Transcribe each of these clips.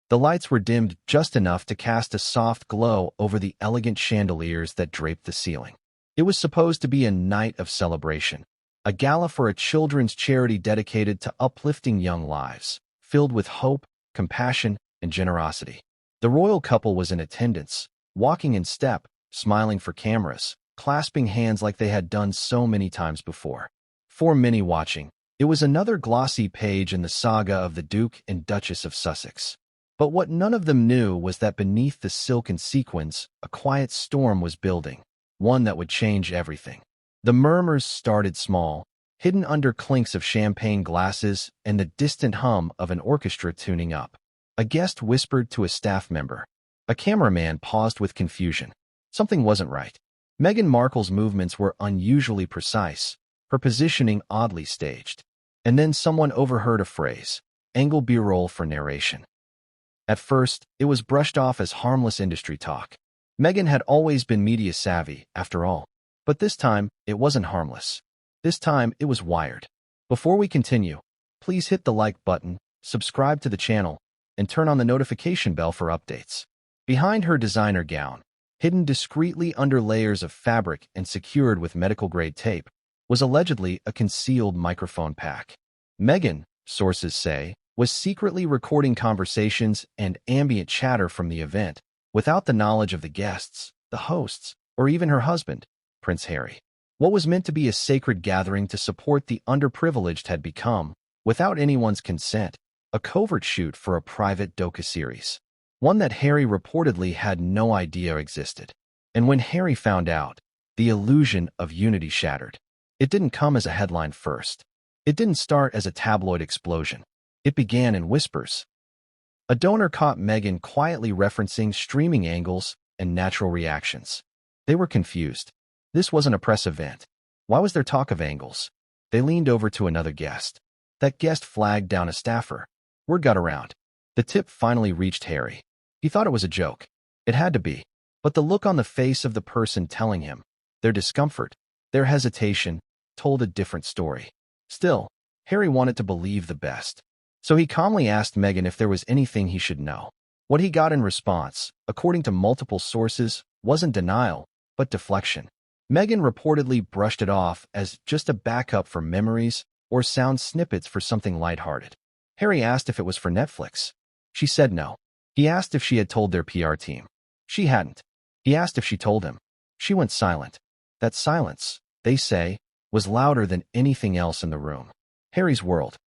The lights were dimmed just enough to cast a soft glow over the elegant chandeliers that draped the ceiling. It was supposed to be a night of celebration, a gala for a children's charity dedicated to uplifting young lives, filled with hope, compassion, and generosity. The royal couple was in attendance, walking in step, smiling for cameras, clasping hands like they had done so many times before. For many watching, it was another glossy page in the saga of the Duke and Duchess of Sussex. But what none of them knew was that beneath the silk and sequins, a quiet storm was building, one that would change everything. The murmurs started small, hidden under clinks of champagne glasses and the distant hum of an orchestra tuning up. A guest whispered to a staff member. A cameraman paused with confusion. Something wasn't right. Meghan Markle's movements were unusually precise, her positioning oddly staged. And then someone overheard a phrase, angle B-roll for narration. At first, it was brushed off as harmless industry talk. Meghan had always been media savvy, after all. But this time, it wasn't harmless. This time, it was wired. Before we continue, please hit the like button, subscribe to the channel, and turn on the notification bell for updates. Behind her designer gown, hidden discreetly under layers of fabric and secured with medical-grade tape, was allegedly a concealed microphone pack. Meghan, sources say, was secretly recording conversations and ambient chatter from the event, without the knowledge of the guests, the hosts, or even her husband, Prince Harry. What was meant to be a sacred gathering to support the underprivileged had become, without anyone's consent, a covert shoot for a private docuseries, one that Harry reportedly had no idea existed. And when Harry found out, the illusion of unity shattered. It didn't come as a headline first. It didn't start as a tabloid explosion. It began in whispers. A donor caught Meghan quietly referencing streaming angles and natural reactions. They were confused. This wasn't a press event. Why was there talk of angles? They leaned over to another guest. That guest flagged down a staffer. Word got around. The tip finally reached Harry. He thought it was a joke. It had to be. But the look on the face of the person telling him, their discomfort, their hesitation, told a different story. Still, Harry wanted to believe the best. So he calmly asked Meghan if there was anything he should know. What he got in response, according to multiple sources, wasn't denial, but deflection. Meghan reportedly brushed it off as just a backup for memories or sound snippets for something lighthearted. Harry asked if it was for Netflix. She said no. He asked if she had told their PR team. She hadn't. He asked if she told him. She went silent. That silence, they say, was louder than anything else in the room. Harry's world,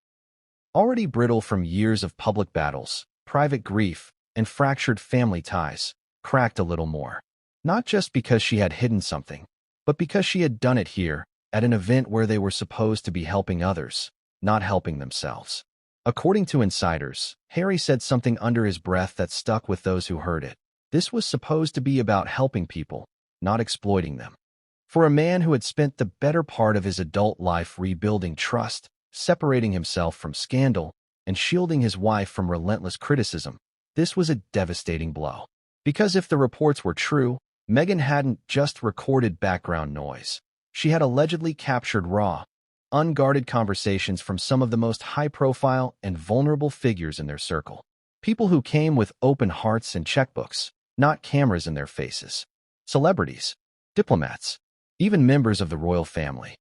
already brittle from years of public battles, private grief, and fractured family ties, cracked a little more. Not just because she had hidden something, but because she had done it here, at an event where they were supposed to be helping others, not helping themselves. According to insiders, Harry said something under his breath that stuck with those who heard it. This was supposed to be about helping people, not exploiting them. For a man who had spent the better part of his adult life rebuilding trust, separating himself from scandal, and shielding his wife from relentless criticism, this was a devastating blow. Because if the reports were true, Meghan hadn't just recorded background noise. She had allegedly captured raw, unguarded conversations from some of the most high-profile and vulnerable figures in their circle. People who came with open hearts and checkbooks, not cameras in their faces. Celebrities, diplomats, even members of the royal family.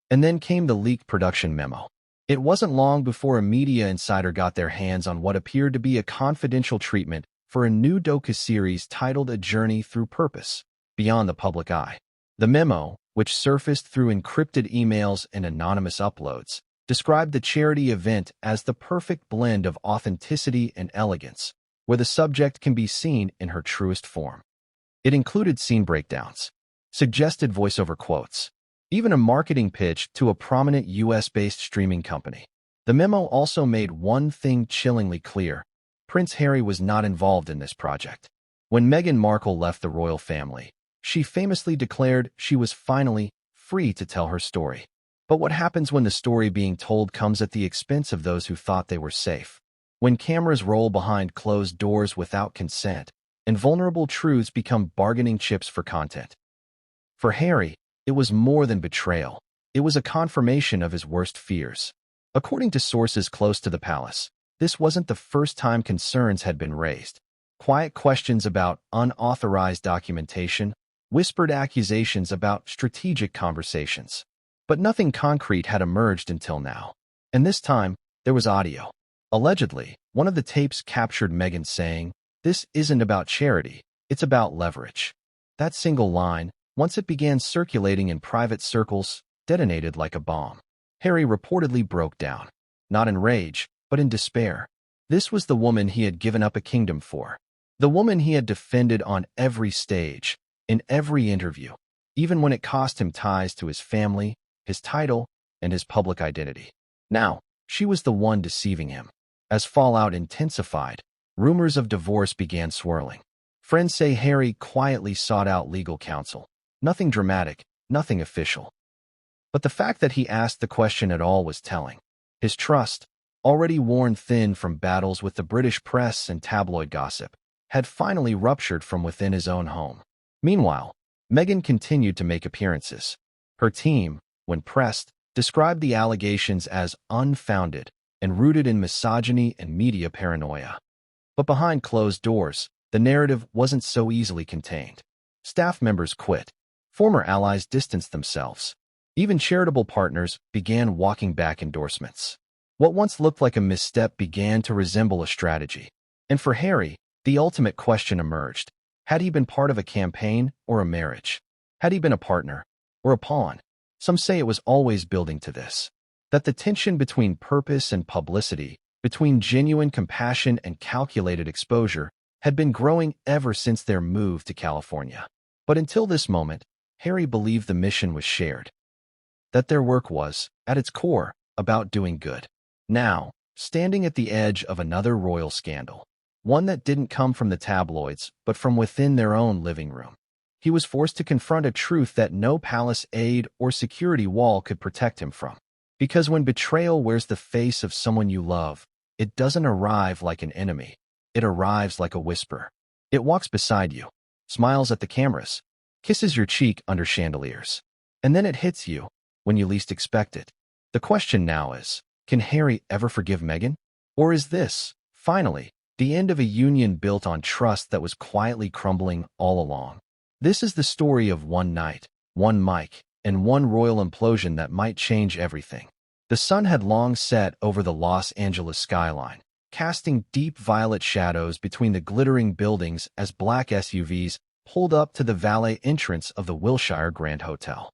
And then came the leaked production memo. It wasn't long before a media insider got their hands on what appeared to be a confidential treatment for a new docuseries titled A Journey Through Purpose, Beyond the Public Eye. The memo, which surfaced through encrypted emails and anonymous uploads, described the charity event as the perfect blend of authenticity and elegance, where the subject can be seen in her truest form. It included scene breakdowns, suggested voiceover quotes, even a marketing pitch to a prominent US-based streaming company. The memo also made one thing chillingly clear. Prince Harry was not involved in this project. When Meghan Markle left the royal family, she famously declared she was finally free to tell her story. But what happens when the story being told comes at the expense of those who thought they were safe? When cameras roll behind closed doors without consent, and vulnerable truths become bargaining chips for content? For Harry, it was more than betrayal. It was a confirmation of his worst fears. According to sources close to the palace, This wasn't the first time concerns had been raised. Quiet questions about unauthorized documentation, whispered accusations about strategic conversations. But nothing concrete had emerged until now. And this time, there was audio. Allegedly, one of the tapes captured Meghan saying, "This isn't about charity, it's about leverage." That single line, once it began circulating in private circles, detonated like a bomb. Harry reportedly broke down, not in rage, but in despair. This was the woman he had given up a kingdom for. The woman he had defended on every stage, in every interview, even when it cost him ties to his family, his title, and his public identity. Now, she was the one deceiving him. As fallout intensified, rumors of divorce began swirling. Friends say Harry quietly sought out legal counsel. Nothing dramatic, nothing official. But the fact that he asked the question at all was telling. His trust, already worn thin from battles with the British press and tabloid gossip, had finally ruptured from within his own home. Meanwhile, Meghan continued to make appearances. Her team, when pressed, described the allegations as unfounded and rooted in misogyny and media paranoia. But behind closed doors, the narrative wasn't so easily contained. Staff members quit. Former allies distanced themselves. Even charitable partners began walking back endorsements. What once looked like a misstep began to resemble a strategy. And for Harry, the ultimate question emerged. Had he been part of a campaign or a marriage? Had he been a partner or a pawn? Some say it was always building to this. That the tension between purpose and publicity, between genuine compassion and calculated exposure, had been growing ever since their move to California. But until this moment, Harry believed the mission was shared. That their work was, at its core, about doing good. Now, standing at the edge of another royal scandal, one that didn't come from the tabloids, but from within their own living room, he was forced to confront a truth that no palace aid or security wall could protect him from. Because when betrayal wears the face of someone you love, it doesn't arrive like an enemy. It arrives like a whisper. It walks beside you, smiles at the cameras, kisses your cheek under chandeliers. And then it hits you when you least expect it. The question now is, can Harry ever forgive Meghan? Or is this, finally, the end of a union built on trust that was quietly crumbling all along? This is the story of one night, one mic, and one royal implosion that might change everything. The sun had long set over the Los Angeles skyline, casting deep violet shadows between the glittering buildings as black SUVs pulled up to the valet entrance of the Wilshire Grand Hotel.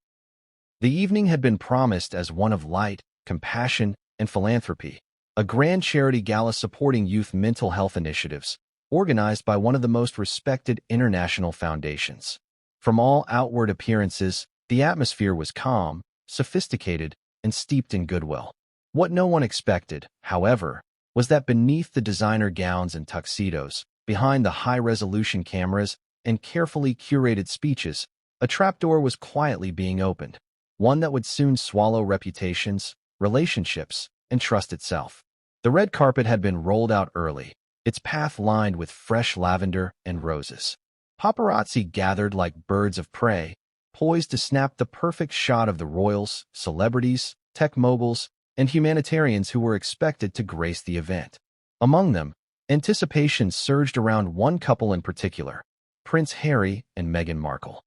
The evening had been promised as one of light, compassion, and philanthropy, a grand charity gala supporting youth mental health initiatives, organized by one of the most respected international foundations. From all outward appearances, the atmosphere was calm, sophisticated, and steeped in goodwill. What no one expected, however, was that beneath the designer gowns and tuxedos, behind the high-resolution cameras and carefully curated speeches, a trapdoor was quietly being opened, one that would soon swallow reputations, relationships, and trust itself. The red carpet had been rolled out early, its path lined with fresh lavender and roses. Paparazzi gathered like birds of prey, poised to snap the perfect shot of the royals, celebrities, tech moguls, and humanitarians who were expected to grace the event. Among them, anticipation surged around one couple in particular, Prince Harry and Meghan Markle.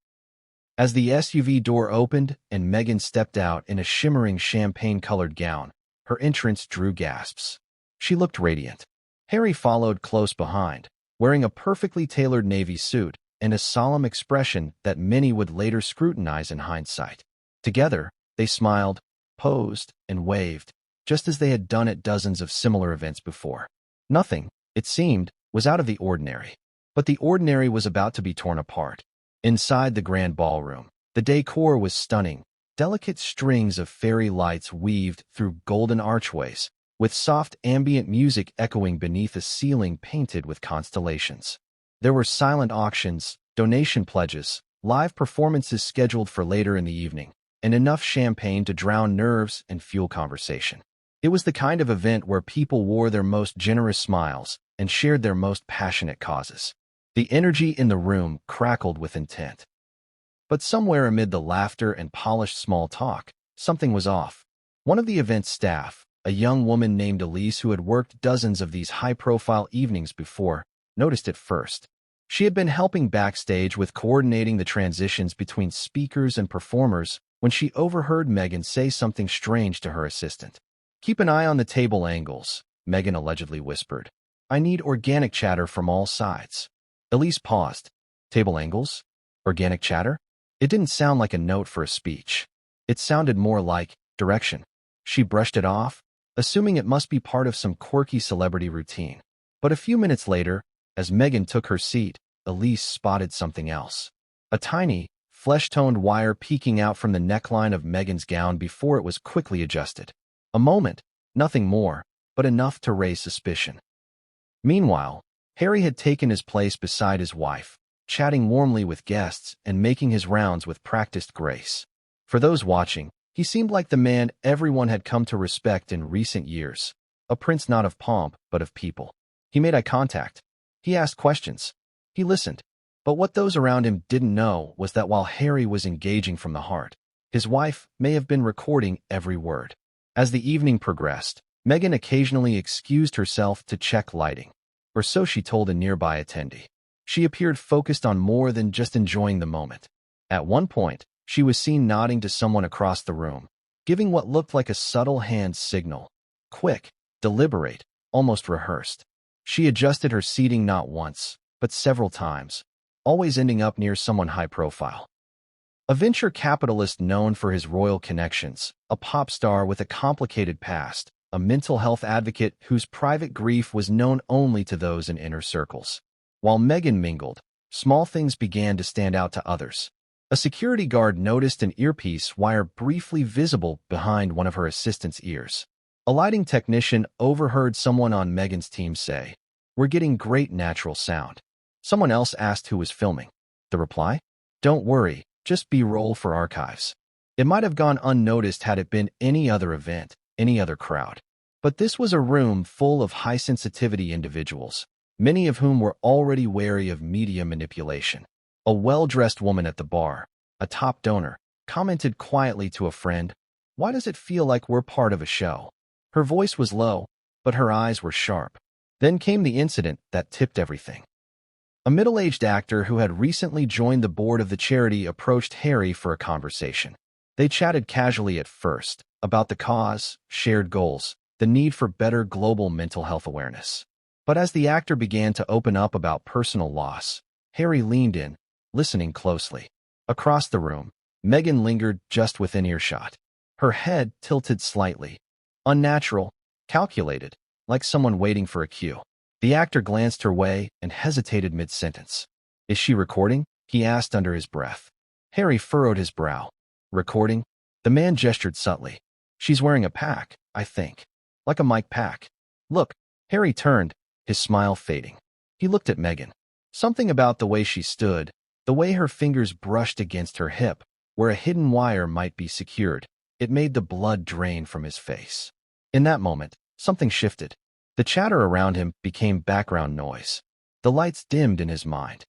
As the SUV door opened and Meghan stepped out in a shimmering champagne-colored gown, her entrance drew gasps. She looked radiant. Harry followed close behind, wearing a perfectly tailored navy suit and a solemn expression that many would later scrutinize in hindsight. Together, they smiled, posed, and waved, just as they had done at dozens of similar events before. Nothing, it seemed, was out of the ordinary. But the ordinary was about to be torn apart. Inside the grand ballroom, the decor was stunning. Delicate strings of fairy lights weaved through golden archways, with soft ambient music echoing beneath a ceiling painted with constellations. There were silent auctions, donation pledges, live performances scheduled for later in the evening, and enough champagne to drown nerves and fuel conversation. It was the kind of event where people wore their most generous smiles and shared their most passionate causes. The energy in the room crackled with intent. But somewhere amid the laughter and polished small talk, something was off. One of the event's staff, A young woman named Elise, who had worked dozens of these high-profile evenings before, noticed it first. She had been helping backstage with coordinating the transitions between speakers and performers when she overheard Meghan say something strange to her assistant. "Keep an eye on the table angles," Meghan allegedly whispered. "I need organic chatter from all sides." Elise paused. Table angles? Organic chatter? It didn't sound like a note for a speech. It sounded more like direction. She brushed it off, assuming it must be part of some quirky celebrity routine. But a few minutes later, as Meghan took her seat, Elise spotted something else. A tiny, flesh-toned wire peeking out from the neckline of Meghan's gown before it was quickly adjusted. A moment, nothing more, but enough to raise suspicion. Meanwhile, Harry had taken his place beside his wife, chatting warmly with guests and making his rounds with practiced grace. For those watching, he seemed like the man everyone had come to respect in recent years, a prince not of pomp but of people. He made eye contact. He asked questions. He listened. But what those around him didn't know was that while Harry was engaging from the heart, his wife may have been recording every word. As the evening progressed, Meghan occasionally excused herself to check lighting, or so she told a nearby attendee. She appeared focused on more than just enjoying the moment. At one point, she was seen nodding to someone across the room, giving what looked like a subtle hand signal. Quick, deliberate, almost rehearsed. She adjusted her seating not once, but several times, always ending up near someone high-profile. A venture capitalist known for his royal connections, a pop star with a complicated past, a mental health advocate whose private grief was known only to those in inner circles. While Meghan mingled, small things began to stand out to others. A security guard noticed an earpiece wire briefly visible behind one of her assistant's ears. A lighting technician overheard someone on Meghan's team say, "We're getting great natural sound." Someone else asked who was filming. The reply? "Don't worry, just B-roll for archives." It might have gone unnoticed had it been any other event, any other crowd. But this was a room full of high-sensitivity individuals, many of whom were already wary of media manipulation. A well-dressed woman at the bar, a top donor, commented quietly to a friend, "Why does it feel like we're part of a show?" Her voice was low, but her eyes were sharp. Then came the incident that tipped everything. A middle-aged actor who had recently joined the board of the charity approached Harry for a conversation. They chatted casually at first, about the cause, shared goals, the need for better global mental health awareness. But as the actor began to open up about personal loss, Harry leaned in, listening closely. Across the room, Meghan lingered just within earshot. Her head tilted slightly. Unnatural, calculated, like someone waiting for a cue. The actor glanced her way and hesitated mid-sentence. "Is she recording?" he asked under his breath. Harry furrowed his brow. "Recording?" The man gestured subtly. "She's wearing a pack, I think. Like a mic pack." "Look." Harry turned, his smile fading. He looked at Meghan. Something about the way she stood, the way her fingers brushed against her hip, where a hidden wire might be secured, it made the blood drain from his face. In that moment, something shifted. The chatter around him became background noise. The lights dimmed in his mind.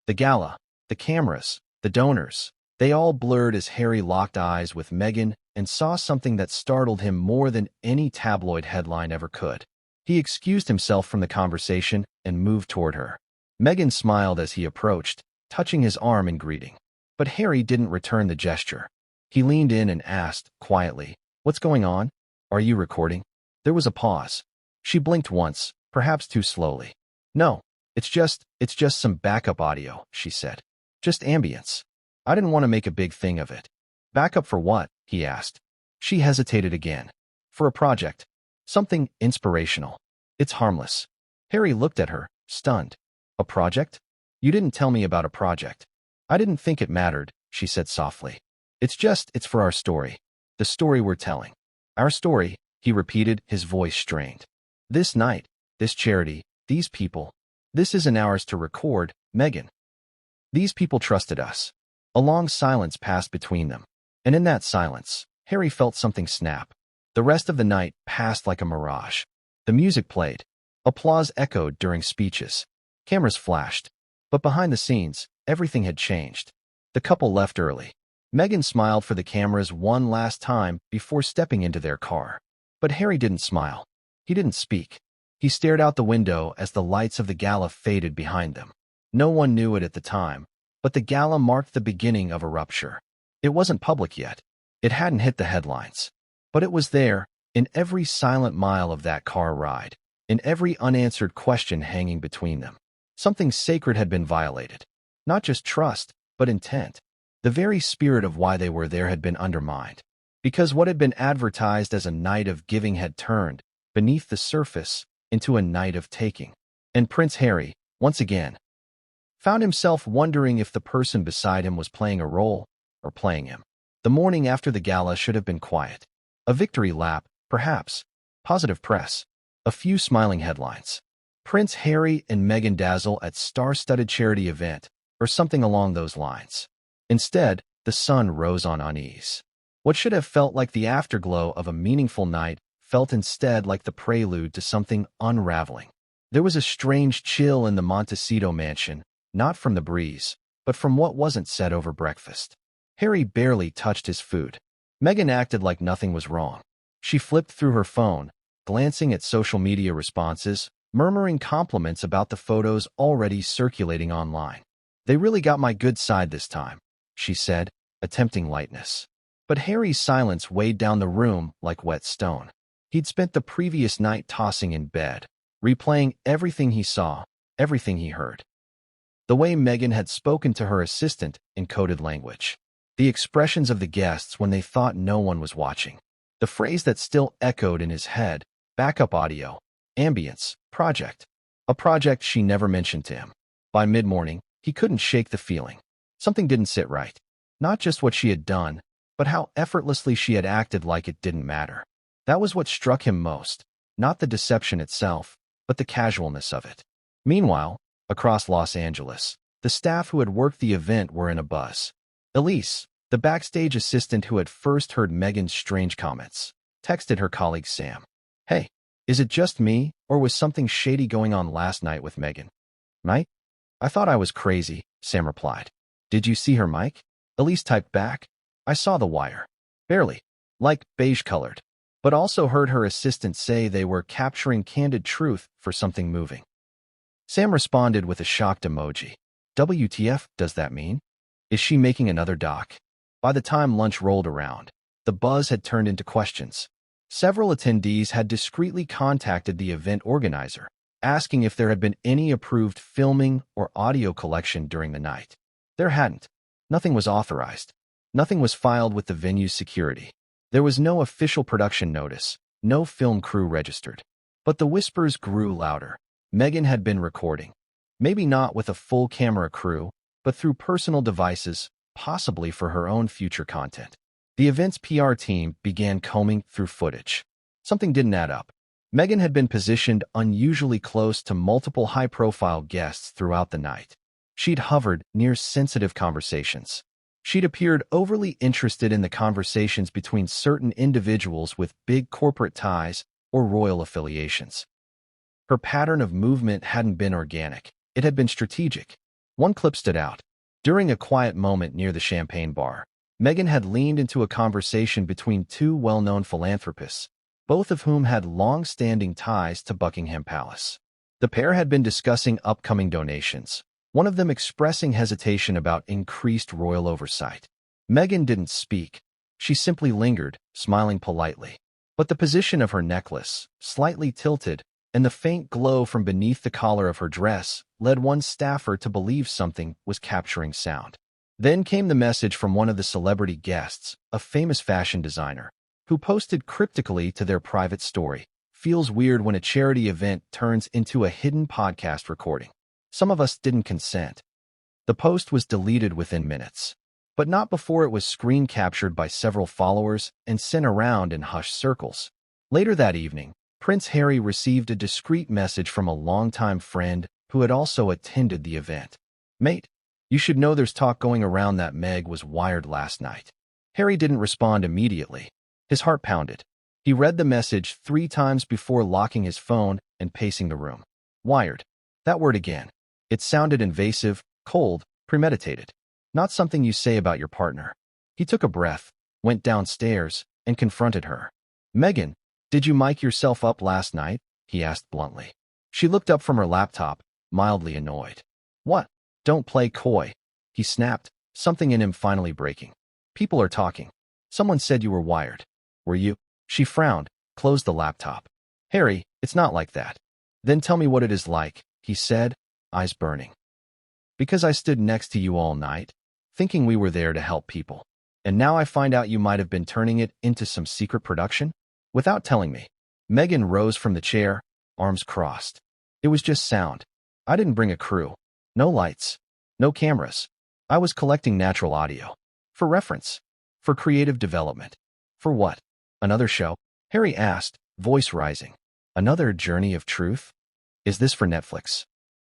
The gala, the cameras, the donors, they all blurred as Harry locked eyes with Meghan and saw something that startled him more than any tabloid headline ever could. He excused himself from the conversation and moved toward her. Meghan smiled as he approached, touching his arm in greeting. But Harry didn't return the gesture. He leaned in and asked, quietly, "What's going on? Are you recording?" There was a pause. She blinked once, perhaps too slowly. "No, it's just some backup audio," she said. "Just ambience. I didn't want to make a big thing of it." "Backup for what?" he asked. She hesitated again. "For a project. Something inspirational. It's harmless." Harry looked at her, stunned. "A project? You didn't tell me about a project." "I didn't think it mattered," she said softly. It's for our story. The story we're telling." "Our story," he repeated, his voice strained. "This night, this charity, these people. This isn't ours to record, Meghan. These people trusted us." A long silence passed between them. And in that silence, Harry felt something snap. The rest of the night passed like a mirage. The music played. Applause echoed during speeches. Cameras flashed. But behind the scenes, everything had changed. The couple left early. Meghan smiled for the cameras one last time before stepping into their car. But Harry didn't smile. He didn't speak. He stared out the window as the lights of the gala faded behind them. No one knew it at the time, but the gala marked the beginning of a rupture. It wasn't public yet. It hadn't hit the headlines. But it was there, in every silent mile of that car ride, in every unanswered question hanging between them. Something sacred had been violated. Not just trust, but intent. The very spirit of why they were there had been undermined. Because what had been advertised as a night of giving had turned, beneath the surface, into a night of taking. And Prince Harry, once again, found himself wondering if the person beside him was playing a role or playing him. The morning after the gala should have been quiet. A victory lap, perhaps. Positive press. A few smiling headlines. Prince Harry and Meghan dazzle at star-studded charity event, or something along those lines. Instead, the sun rose on unease. What should have felt like the afterglow of a meaningful night felt instead like the prelude to something unraveling. There was a strange chill in the Montecito mansion, not from the breeze, but from what wasn't said over breakfast. Harry barely touched his food. Meghan acted like nothing was wrong. She flipped through her phone, glancing at social media responses, murmuring compliments about the photos already circulating online. "They really got my good side this time," she said, attempting lightness. But Harry's silence weighed down the room like wet stone. He'd spent the previous night tossing in bed, replaying everything he saw, everything he heard. The way Meghan had spoken to her assistant in coded language. The expressions of the guests when they thought no one was watching. The phrase that still echoed in his head, backup audio, ambience, project. A project she never mentioned to him. By mid-morning, he couldn't shake the feeling. Something didn't sit right. Not just what she had done, but how effortlessly she had acted like it didn't matter. That was what struck him most, not the deception itself, but the casualness of it. Meanwhile, across Los Angeles, the staff who had worked the event were in a buzz. Elise, the backstage assistant who had first heard Meghan's strange comments, texted her colleague Sam. "Hey, is it just me, or was something shady going on last night with Meghan?" "Mike? I thought I was crazy," Sam replied. "Did you see her, Mike?" Elise typed back. "I saw the wire. Barely. Like beige-colored." But also heard her assistant say they were capturing candid truth for something moving. Sam responded with a shocked emoji. "WTF does that mean? Is she making another doc?" By the time lunch rolled around, the buzz had turned into questions. Several attendees had discreetly contacted the event organizer, asking if there had been any approved filming or audio collection during the night. There hadn't. Nothing was authorized. Nothing was filed with the venue's security. There was no official production notice, no film crew registered. But the whispers grew louder. Meghan had been recording. Maybe not with a full camera crew, but through personal devices, possibly for her own future content. The event's PR team began combing through footage. Something didn't add up. Meghan had been positioned unusually close to multiple high-profile guests throughout the night. She'd hovered near sensitive conversations. She'd appeared overly interested in the conversations between certain individuals with big corporate ties or royal affiliations. Her pattern of movement hadn't been organic. It had been strategic. One clip stood out. During a quiet moment near the champagne bar, Meghan had leaned into a conversation between two well-known philanthropists, both of whom had long-standing ties to Buckingham Palace. The pair had been discussing upcoming donations, one of them expressing hesitation about increased royal oversight. Meghan didn't speak. She simply lingered, smiling politely. But the position of her necklace, slightly tilted, and the faint glow from beneath the collar of her dress led one staffer to believe something was capturing sound. Then came the message from one of the celebrity guests, a famous fashion designer, who posted cryptically to their private story. "Feels weird when a charity event turns into a hidden podcast recording. Some of us didn't consent." The post was deleted within minutes, but not before it was screen captured by several followers and sent around in hushed circles. Later that evening, Prince Harry received a discreet message from a longtime friend who had also attended the event. "Mate, you should know there's talk going around that Meg was wired last night." Harry didn't respond immediately. His heart pounded. He read the message 3 times before locking his phone and pacing the room. Wired. That word again. It sounded invasive, cold, premeditated. Not something you say about your partner. He took a breath, went downstairs, and confronted her. "Meghan, "Did you mic yourself up last night?" he asked bluntly. She looked up from her laptop, mildly annoyed. "What? Don't play coy," he snapped, something in him finally breaking. "People are talking. Someone said you were wired. Were you?" She frowned, closed the laptop. "Harry, it's not like that." "Then tell me what it is like," he said, eyes burning. "Because I stood next to you all night, thinking we were there to help people. And now I find out you might have been turning it into some secret production? Without telling me." Meghan rose from the chair, arms crossed. "It was just sound. I didn't bring a crew. No lights. No cameras. I was collecting natural audio. For reference. For creative development." "For what? Another show?" Harry asked, voice rising. "Another journey of truth? Is this for Netflix?"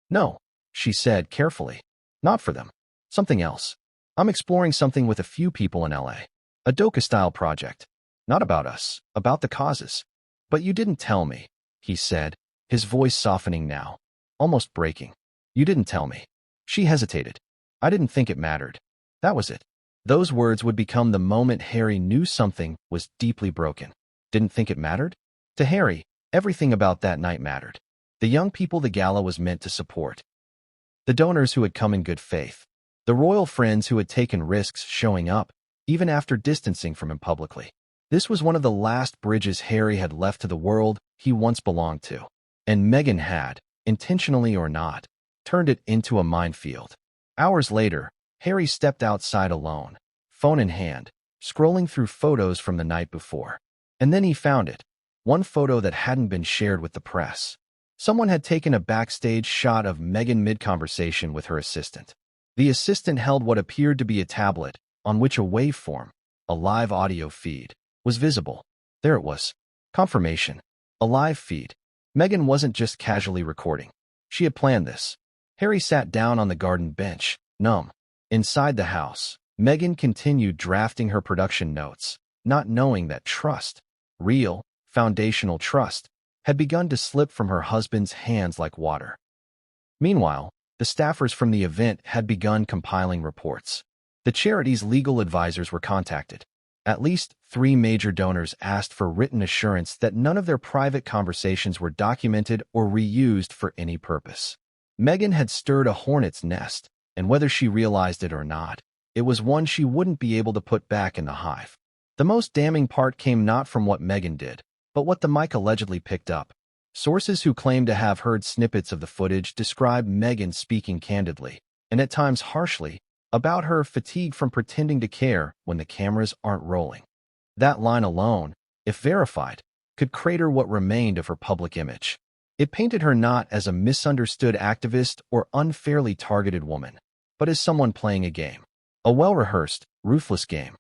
"No," she said carefully. "Not for them. Something else. I'm exploring something with a few people in LA. A docu-style project. Not about us, about the causes." "But you didn't tell me," he said, his voice softening now, almost breaking. "You didn't tell me." She hesitated. "I didn't think it mattered." That was it. Those words would become the moment Harry knew something was deeply broken. Didn't think it mattered? To Harry, everything about that night mattered. The young people the gala was meant to support. The donors who had come in good faith. The royal friends who had taken risks showing up, even after distancing from him publicly. This was one of the last bridges Harry had left to the world he once belonged to. And Meghan had, intentionally or not, turned it into a minefield. Hours later, Harry stepped outside alone, phone in hand, scrolling through photos from the night before. And then he found it. One photo that hadn't been shared with the press. Someone had taken a backstage shot of Meghan mid-conversation with her assistant. The assistant held what appeared to be a tablet, on which a waveform, a live audio feed, was visible. There it was. Confirmation. A live feed. Meghan wasn't just casually recording. She had planned this. Harry sat down on the garden bench, numb. Inside the house, Meghan continued drafting her production notes, not knowing that trust, real, foundational trust, had begun to slip from her husband's hands like water. Meanwhile, the staffers from the event had begun compiling reports. The charity's legal advisors were contacted. At least 3 major donors asked for written assurance that none of their private conversations were documented or reused for any purpose. Meghan had stirred a hornet's nest, and whether she realized it or not, it was one she wouldn't be able to put back in the hive. The most damning part came not from what Meghan did, but what the mic allegedly picked up. Sources who claimed to have heard snippets of the footage describe Meghan speaking candidly, and at times harshly, about her fatigue from pretending to care when the cameras aren't rolling. That line alone, if verified, could crater what remained of her public image. It painted her not as a misunderstood activist or unfairly targeted woman, but as someone playing a game. A well-rehearsed, ruthless game.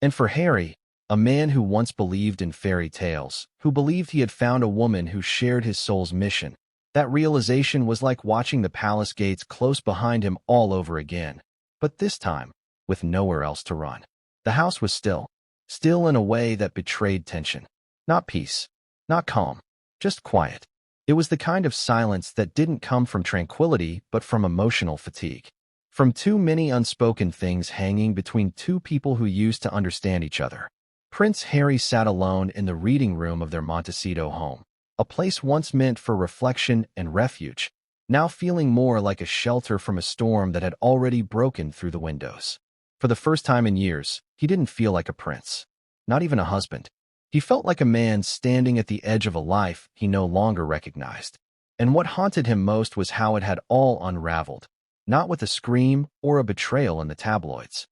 And for Harry, a man who once believed in fairy tales, who believed he had found a woman who shared his soul's mission, that realization was like watching the palace gates close behind him all over again. But this time, with nowhere else to run. The house was still. Still in a way that betrayed tension. Not peace. Not calm. Just quiet. It was the kind of silence that didn't come from tranquility but from emotional fatigue. From too many unspoken things hanging between two people who used to understand each other. Prince Harry sat alone in the reading room of their Montecito home, a place once meant for reflection and refuge, now feeling more like a shelter from a storm that had already broken through the windows. For the first time in years, he didn't feel like a prince. Not even a husband. He felt like a man standing at the edge of a life he no longer recognized. And what haunted him most was how it had all unraveled, not with a scream or a betrayal in the tabloids,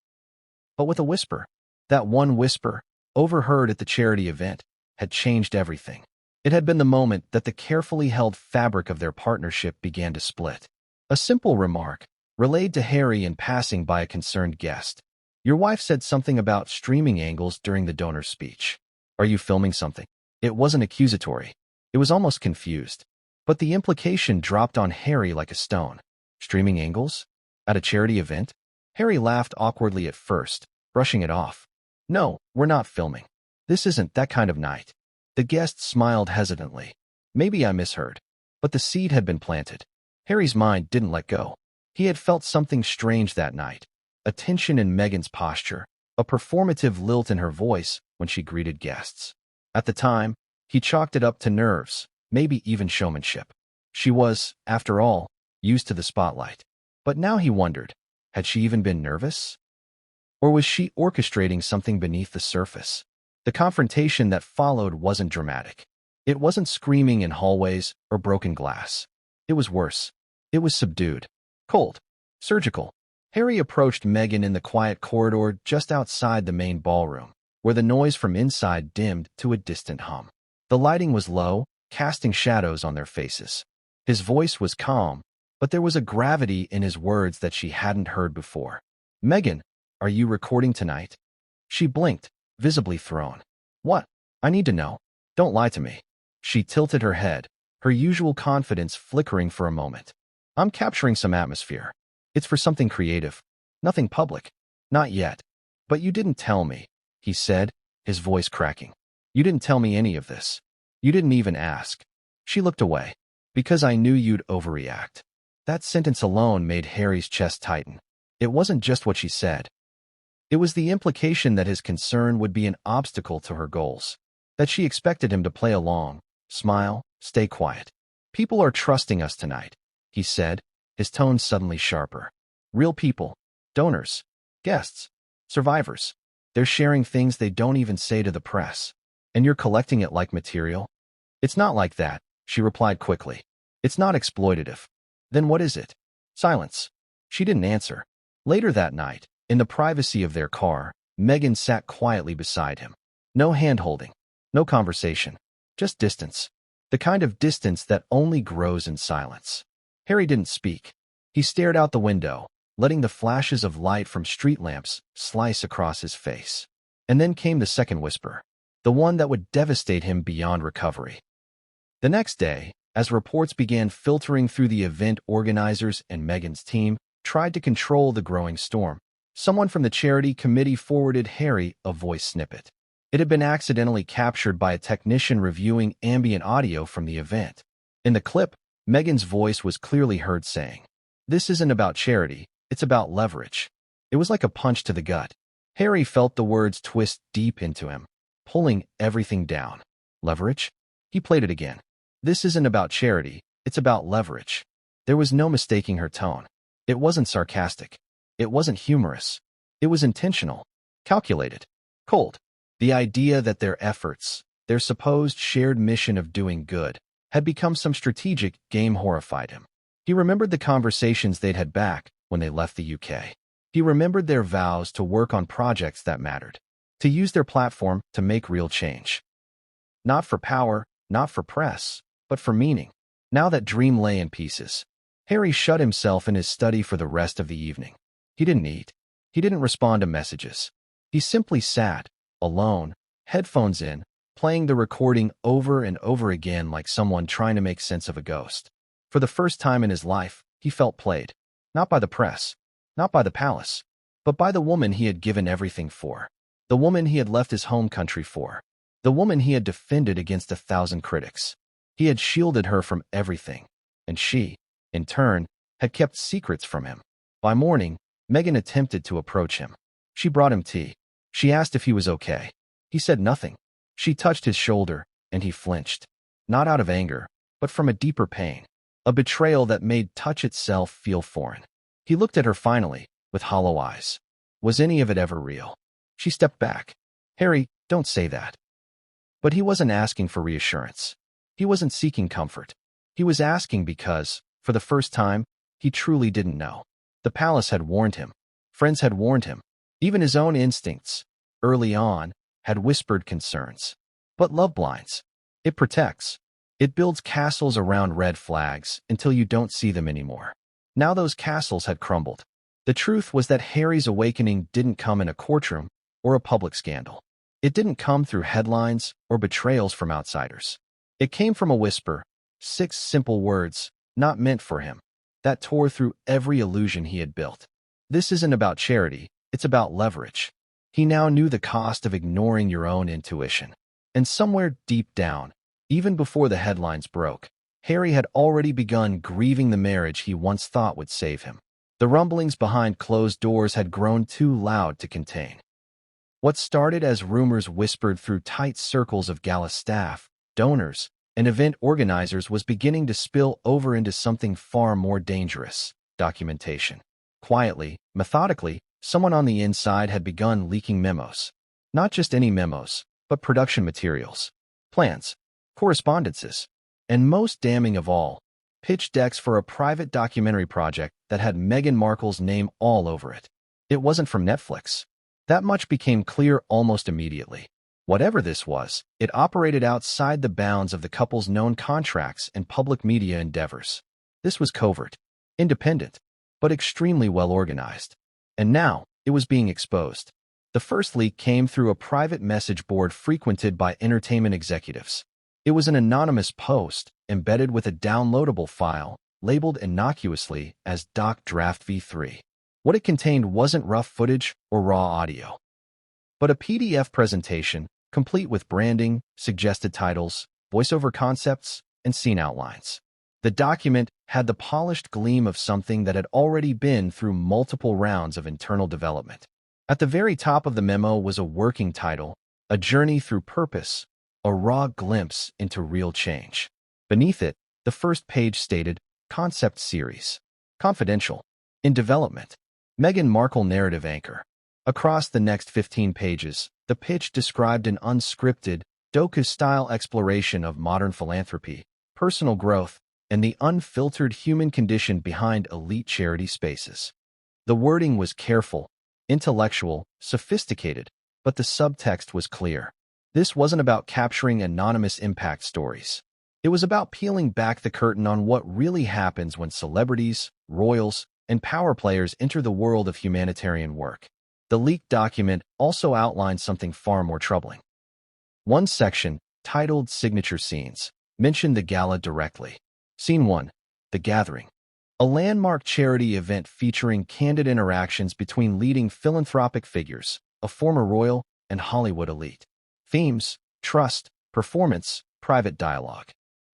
but with a whisper. That one whisper, overheard at the charity event, had changed everything. It had been the moment that the carefully held fabric of their partnership began to split. A simple remark, relayed to Harry in passing by a concerned guest. "Your wife said something about streaming angles during the donor speech. Are you filming something?" It wasn't accusatory. It was almost confused. But the implication dropped on Harry like a stone. Streaming angles? At a charity event? Harry laughed awkwardly at first, brushing it off. "No, we're not filming. This isn't that kind of night." The guest smiled hesitantly. "Maybe I misheard." But the seed had been planted. Harry's mind didn't let go. He had felt something strange that night. A tension in Meghan's posture, a performative lilt in her voice when she greeted guests. At the time, He chalked it up to nerves, maybe even showmanship. She was, after all, used to the spotlight. But now he wondered, had she even been nervous? Or was she orchestrating something beneath the surface? The confrontation that followed wasn't dramatic. It wasn't screaming in hallways or broken glass. It was worse. It was subdued, cold, surgical. Harry approached Meghan in the quiet corridor just outside the main ballroom, where the noise from inside dimmed to a distant hum. The lighting was low, casting shadows on their faces. His voice was calm, but there was a gravity in his words that she hadn't heard before. "Meghan, are you recording tonight?" She blinked, visibly thrown. "What? I need to know. Don't lie to me." She tilted her head, her usual confidence flickering for a moment. "I'm capturing some atmosphere. It's for something creative. Nothing public. Not yet. But you didn't tell me," he said, his voice cracking. "You didn't tell me any of this. You didn't even ask." She looked away. "Because I knew you'd overreact." That sentence alone made Harry's chest tighten. It wasn't just what she said. It was the implication that his concern would be an obstacle to her goals, that she expected him to play along, smile, stay quiet. "People are trusting us tonight," he said, his tone suddenly sharper. "Real people, donors, guests, survivors. They're sharing things they don't even say to the press. And you're collecting it like material?" "It's not like that," she replied quickly. "It's not exploitative." "Then what is it?" Silence. She didn't answer. Later that night, in the privacy of their car, Meghan sat quietly beside him. No hand-holding, no conversation, just distance. The kind of distance that only grows in silence. Harry didn't speak. He stared out the window, letting the flashes of light from street lamps slice across his face. And then came the second whisper, the one that would devastate him beyond recovery. The next day, as reports began filtering through, the event organizers and Meghan's team tried to control the growing storm. Someone from the charity committee forwarded Harry a voice snippet. It had been accidentally captured by a technician reviewing ambient audio from the event. In the clip, Meghan's voice was clearly heard saying, "This isn't about charity, it's about leverage." It was like a punch to the gut. Harry felt the words twist deep into him, pulling everything down. Leverage? He played it again. "This isn't about charity, it's about leverage." There was no mistaking her tone. It wasn't sarcastic. It wasn't humorous. It was intentional, calculated, cold. The idea that their efforts, their supposed shared mission of doing good, had become some strategic game horrified him. He remembered the conversations they'd had back when they left the UK. He remembered their vows to work on projects that mattered, to use their platform to make real change. Not for power, not for press, but for meaning. Now that dream lay in pieces. Harry shut himself in his study for the rest of the evening. He didn't eat. He didn't respond to messages. He simply sat, alone, headphones in, playing the recording over and over again like someone trying to make sense of a ghost. For the first time in his life, he felt played. Not by the press, not by the palace, but by the woman he had given everything for. The woman he had left his home country for. The woman he had defended against 1,000 critics. He had shielded her from everything, and she, in turn, had kept secrets from him. By morning, Meghan attempted to approach him. She brought him tea. She asked if he was okay. He said nothing. She touched his shoulder, and he flinched. Not out of anger, but from a deeper pain. A betrayal that made touch itself feel foreign. He looked at her finally, with hollow eyes. Was any of it ever real? She stepped back. "Harry, don't say that." But he wasn't asking for reassurance. He wasn't seeking comfort. He was asking because, for the first time, he truly didn't know. The palace had warned him. Friends had warned him. Even his own instincts, early on, had whispered concerns. But love blinds. It protects. It builds castles around red flags until you don't see them anymore. Now those castles had crumbled. The truth was that Harry's awakening didn't come in a courtroom or a public scandal. It didn't come through headlines or betrayals from outsiders. It came from a whisper, 6 simple words, not meant for him, that tore through every illusion he had built. This isn't about charity, it's about leverage. He now knew the cost of ignoring your own intuition. And somewhere deep down, even before the headlines broke, Harry had already begun grieving the marriage he once thought would save him. The rumblings behind closed doors had grown too loud to contain. What started as rumors whispered through tight circles of gala staff donors, and event organizers was beginning to spill over into something far more dangerous: documentation. Quietly, methodically, someone on the inside had begun leaking memos. Not just any memos, but production materials, plans, correspondences, and most damning of all, pitch decks for a private documentary project that had Meghan Markle's name all over it. It wasn't from Netflix. That much became clear almost immediately. Whatever this was, it operated outside the bounds of the couple's known contracts and public media endeavors. This was covert, independent, but extremely well organized. And now, it was being exposed. The first leak came through a private message board frequented by entertainment executives. It was an anonymous post, embedded with a downloadable file, labeled innocuously as Doc Draft V3. What it contained wasn't rough footage or raw audio, but a PDF presentation, complete with branding, suggested titles, voiceover concepts, and scene outlines. The document had the polished gleam of something that had already been through multiple rounds of internal development. At the very top of the memo was a working title: A Journey Through Purpose, a raw glimpse into real change. Beneath it, the first page stated, Concept Series, Confidential, in Development, Meghan Markle Narrative Anchor. Across the next 15 pages, the pitch described an unscripted, docu-style exploration of modern philanthropy, personal growth, and the unfiltered human condition behind elite charity spaces. The wording was careful, intellectual, sophisticated, but the subtext was clear. This wasn't about capturing anonymous impact stories. It was about peeling back the curtain on what really happens when celebrities, royals, and power players enter the world of humanitarian work. The leaked document also outlined something far more troubling. One section, titled Signature Scenes, mentioned the gala directly. Scene 1, The Gathering, a landmark charity event featuring candid interactions between leading philanthropic figures, a former royal, and Hollywood elite. Themes: trust, performance, private dialogue.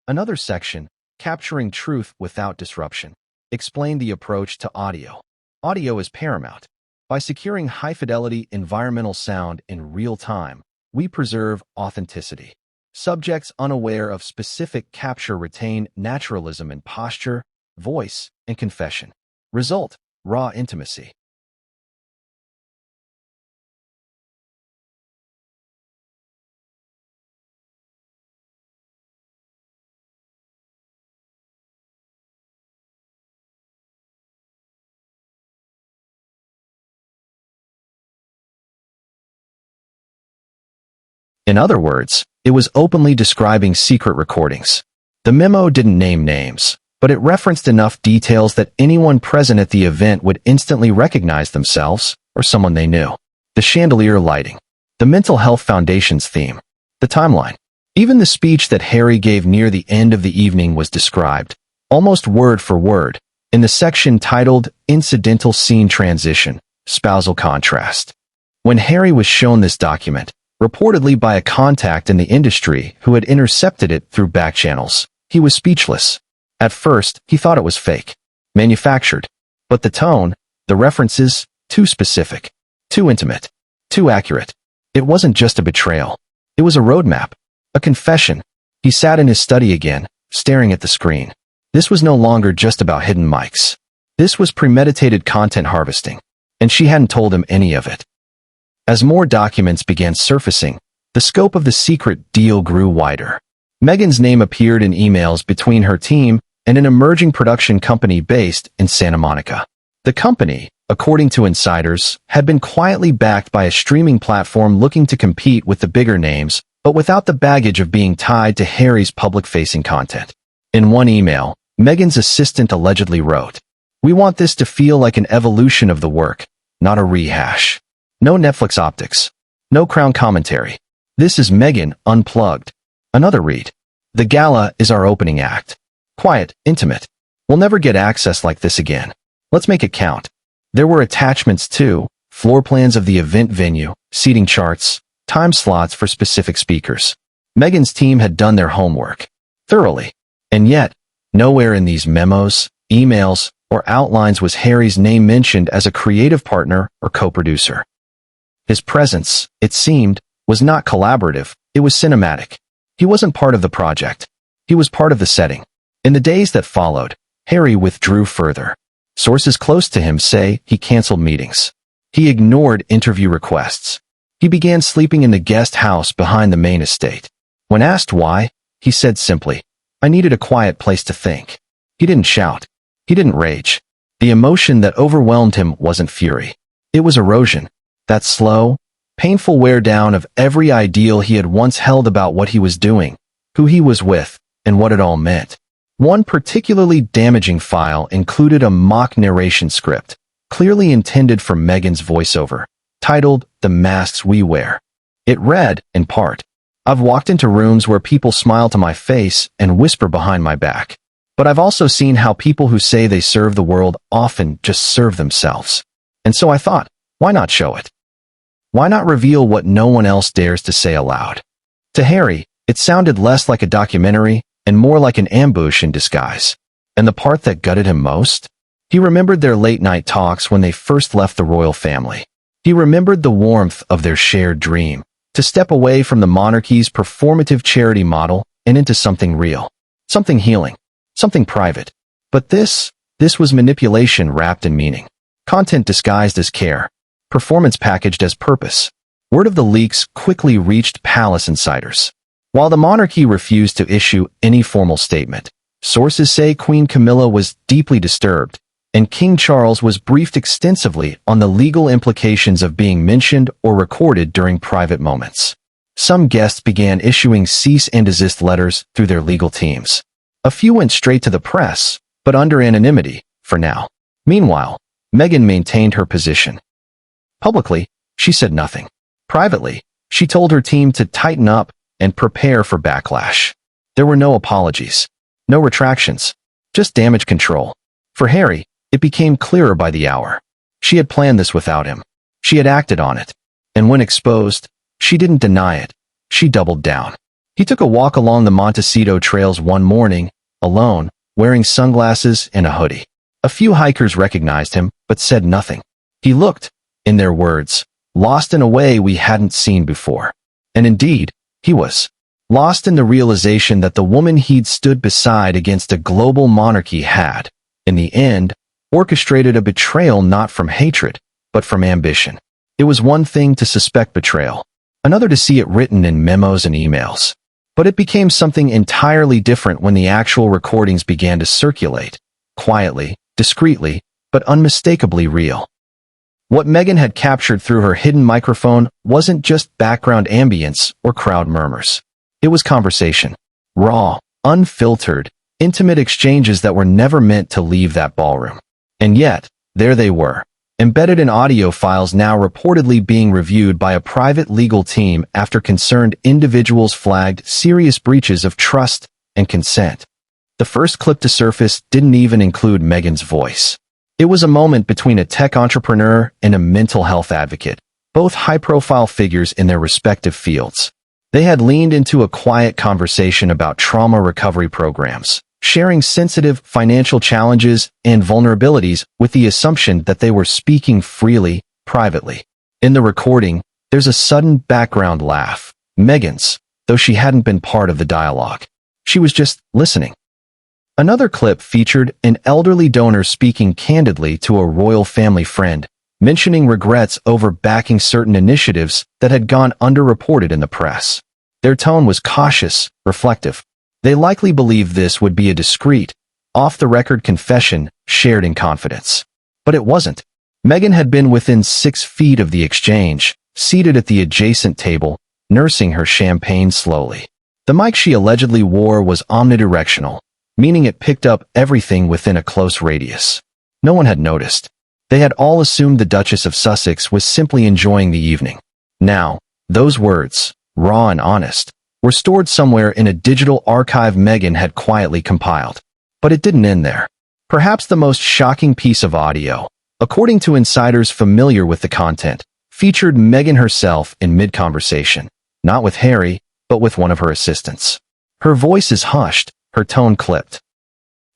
Another section, Capturing Truth Without Disruption, explained the approach to audio. Audio is paramount. By securing high-fidelity environmental sound in real time, we preserve authenticity. Subjects unaware of specific capture retain naturalism in posture, voice, and confession. Result: raw intimacy. In other words, it was openly describing secret recordings. The memo didn't name names, but it referenced enough details that anyone present at the event would instantly recognize themselves or someone they knew. The chandelier lighting, the Mental Health Foundation's theme, the timeline. Even the speech that Harry gave near the end of the evening was described, almost word for word, in the section titled Incidental Scene Transition, Spousal Contrast. When Harry was shown this document, reportedly by a contact in the industry who had intercepted it through back channels, he was speechless. At first, he thought it was fake, manufactured. But the tone, the references, too specific, too intimate, too accurate. It wasn't just a betrayal. It was a roadmap, a confession. He sat in his study again, staring at the screen. This was no longer just about hidden mics. This was premeditated content harvesting, and she hadn't told him any of it. As more documents began surfacing, the scope of the secret deal grew wider. Meghan's name appeared in emails between her team and an emerging production company based in Santa Monica. The company, according to insiders, had been quietly backed by a streaming platform looking to compete with the bigger names, but without the baggage of being tied to Harry's public-facing content. In one email, Meghan's assistant allegedly wrote, "We want this to feel like an evolution of the work, not a rehash. No Netflix optics. No Crown commentary. This is Meghan unplugged." Another read, "The gala is our opening act. Quiet, intimate. We'll never get access like this again. Let's make it count." There were attachments too, floor plans of the event venue, seating charts, time slots for specific speakers. Meghan's team had done their homework thoroughly. And yet, nowhere in these memos, emails, or outlines was Harry's name mentioned as a creative partner or co-producer. His presence, it seemed, was not collaborative, it was cinematic. He wasn't part of the project. He was part of the setting. In the days that followed, Harry withdrew further. Sources close to him say he canceled meetings. He ignored interview requests. He began sleeping in the guest house behind the main estate. When asked why, he said simply, "I needed a quiet place to think." He didn't shout. He didn't rage. The emotion that overwhelmed him wasn't fury. It was erosion. That slow, painful wear down of every ideal he had once held about what he was doing, who he was with, and what it all meant. One particularly damaging file included a mock narration script, clearly intended for Meghan's voiceover, titled "The Masks We Wear." It read, in part, "I've walked into rooms where people smile to my face and whisper behind my back. But I've also seen how people who say they serve the world often just serve themselves. And so I thought, why not show it? Why not reveal what no one else dares to say aloud?" To Harry, it sounded less like a documentary and more like an ambush in disguise. And the part that gutted him most? He remembered their late-night talks when they first left the royal family. He remembered the warmth of their shared dream, to step away from the monarchy's performative charity model and into something real, something healing, something private. But this was manipulation wrapped in meaning. Content disguised as care. Performance packaged as purpose. Word of the leaks quickly reached palace insiders. While the monarchy refused to issue any formal statement, sources say Queen Camilla was deeply disturbed, and King Charles was briefed extensively on the legal implications of being mentioned or recorded during private moments. Some guests began issuing cease and desist letters through their legal teams. A few went straight to the press, but under anonymity, for now. Meanwhile, Meghan maintained her position. Publicly, she said nothing. Privately, she told her team to tighten up and prepare for backlash. There were no apologies, no retractions, just damage control. For Harry, it became clearer by the hour. She had planned this without him. She had acted on it. And when exposed, she didn't deny it. She doubled down. He took a walk along the Montecito trails one morning, alone, wearing sunglasses and a hoodie. A few hikers recognized him, but said nothing. He looked, in their words, lost in a way we hadn't seen before. And indeed, he was. Lost in the realization that the woman he'd stood beside against a global monarchy had, in the end, orchestrated a betrayal not from hatred, but from ambition. It was one thing to suspect betrayal, another to see it written in memos and emails. But it became something entirely different when the actual recordings began to circulate, quietly, discreetly, but unmistakably real. What Meghan had captured through her hidden microphone wasn't just background ambience or crowd murmurs. It was conversation. Raw, unfiltered, intimate exchanges that were never meant to leave that ballroom. And yet, there they were, embedded in audio files now reportedly being reviewed by a private legal team after concerned individuals flagged serious breaches of trust and consent. The first clip to surface didn't even include Meghan's voice. It was a moment between a tech entrepreneur and a mental health advocate, both high-profile figures in their respective fields. They had leaned into a quiet conversation about trauma recovery programs, sharing sensitive financial challenges and vulnerabilities with the assumption that they were speaking freely, privately. In the recording, there's a sudden background laugh, Meghan's, though she hadn't been part of the dialogue. She was just listening. Another clip featured an elderly donor speaking candidly to a royal family friend, mentioning regrets over backing certain initiatives that had gone underreported in the press. Their tone was cautious, reflective. They likely believed this would be a discreet, off-the-record confession shared in confidence. But it wasn't. Meghan had been within 6 feet of the exchange, seated at the adjacent table, nursing her champagne slowly. The mic she allegedly wore was omnidirectional, meaning it picked up everything within a close radius. No one had noticed. They had all assumed the Duchess of Sussex was simply enjoying the evening. Now, those words, raw and honest, were stored somewhere in a digital archive Meghan had quietly compiled. But it didn't end there. Perhaps the most shocking piece of audio, according to insiders familiar with the content, featured Meghan herself in mid-conversation, not with Harry, but with one of her assistants. Her voice is hushed, her tone clipped.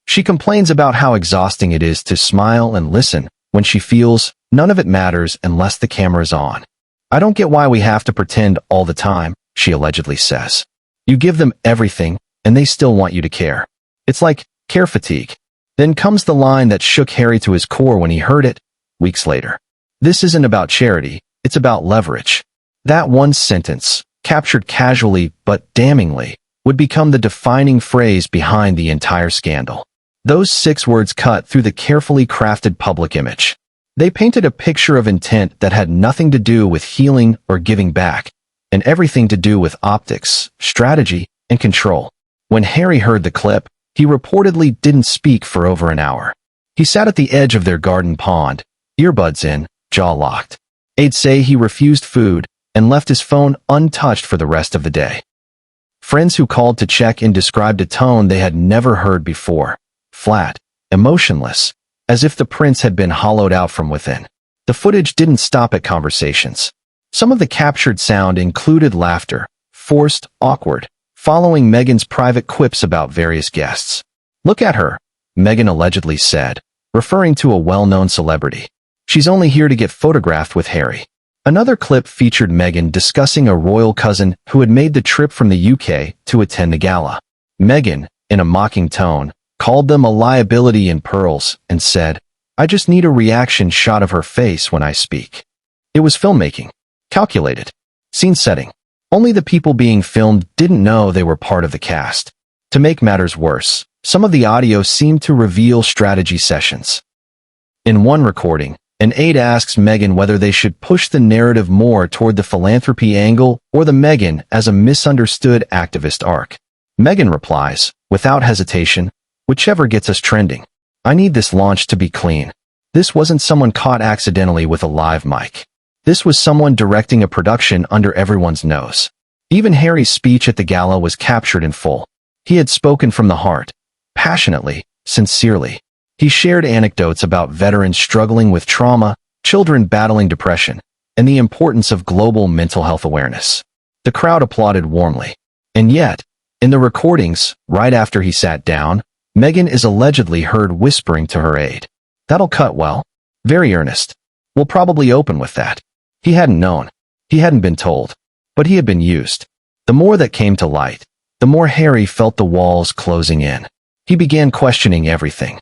She complains about how exhausting it is to smile and listen when she feels none of it matters unless the camera's on. "I don't get why we have to pretend all the time," she allegedly says. You give them everything, and they still want you to care. It's like care fatigue. Then comes the line that shook Harry to his core when he heard it, weeks later. This isn't about charity, it's about leverage. That one sentence, captured casually but damningly, would become the defining phrase behind the entire scandal. Those 6 words cut through the carefully crafted public image. They painted a picture of intent that had nothing to do with healing or giving back, and everything to do with optics, strategy, and control. When Harry heard the clip, he reportedly didn't speak for over an hour. He sat at the edge of their garden pond, earbuds in, jaw locked. They'd say he refused food and left his phone untouched for the rest of the day. Friends who called to check in described a tone they had never heard before. Flat, emotionless, as if the prince had been hollowed out from within. The footage didn't stop at conversations. Some of the captured sound included laughter, forced, awkward, following Meghan's private quips about various guests. "Look at her," Meghan allegedly said, referring to a well-known celebrity. "She's only here to get photographed with Harry." Another clip featured Meghan discussing a royal cousin who had made the trip from the UK to attend the gala. Meghan, in a mocking tone, called them a liability in pearls and said, "I just need a reaction shot of her face when I speak." It was filmmaking. Calculated. Scene setting. Only the people being filmed didn't know they were part of the cast. To make matters worse, some of the audio seemed to reveal strategy sessions. In one recording, an aide asks Meghan whether they should push the narrative more toward the philanthropy angle or the Meghan as a misunderstood activist arc. Meghan replies, without hesitation, "Whichever gets us trending. I need this launch to be clean. This wasn't someone caught accidentally with a live mic. This was someone directing a production under everyone's nose." Even Harry's speech at the gala was captured in full. He had spoken from the heart, passionately, sincerely. He shared anecdotes about veterans struggling with trauma, children battling depression, and the importance of global mental health awareness. The crowd applauded warmly. And yet, in the recordings, right after he sat down, Meghan is allegedly heard whispering to her aide, "That'll cut well. Very earnest. We'll probably open with that." He hadn't known. He hadn't been told. But he had been used. The more that came to light, the more Harry felt the walls closing in. He began questioning everything.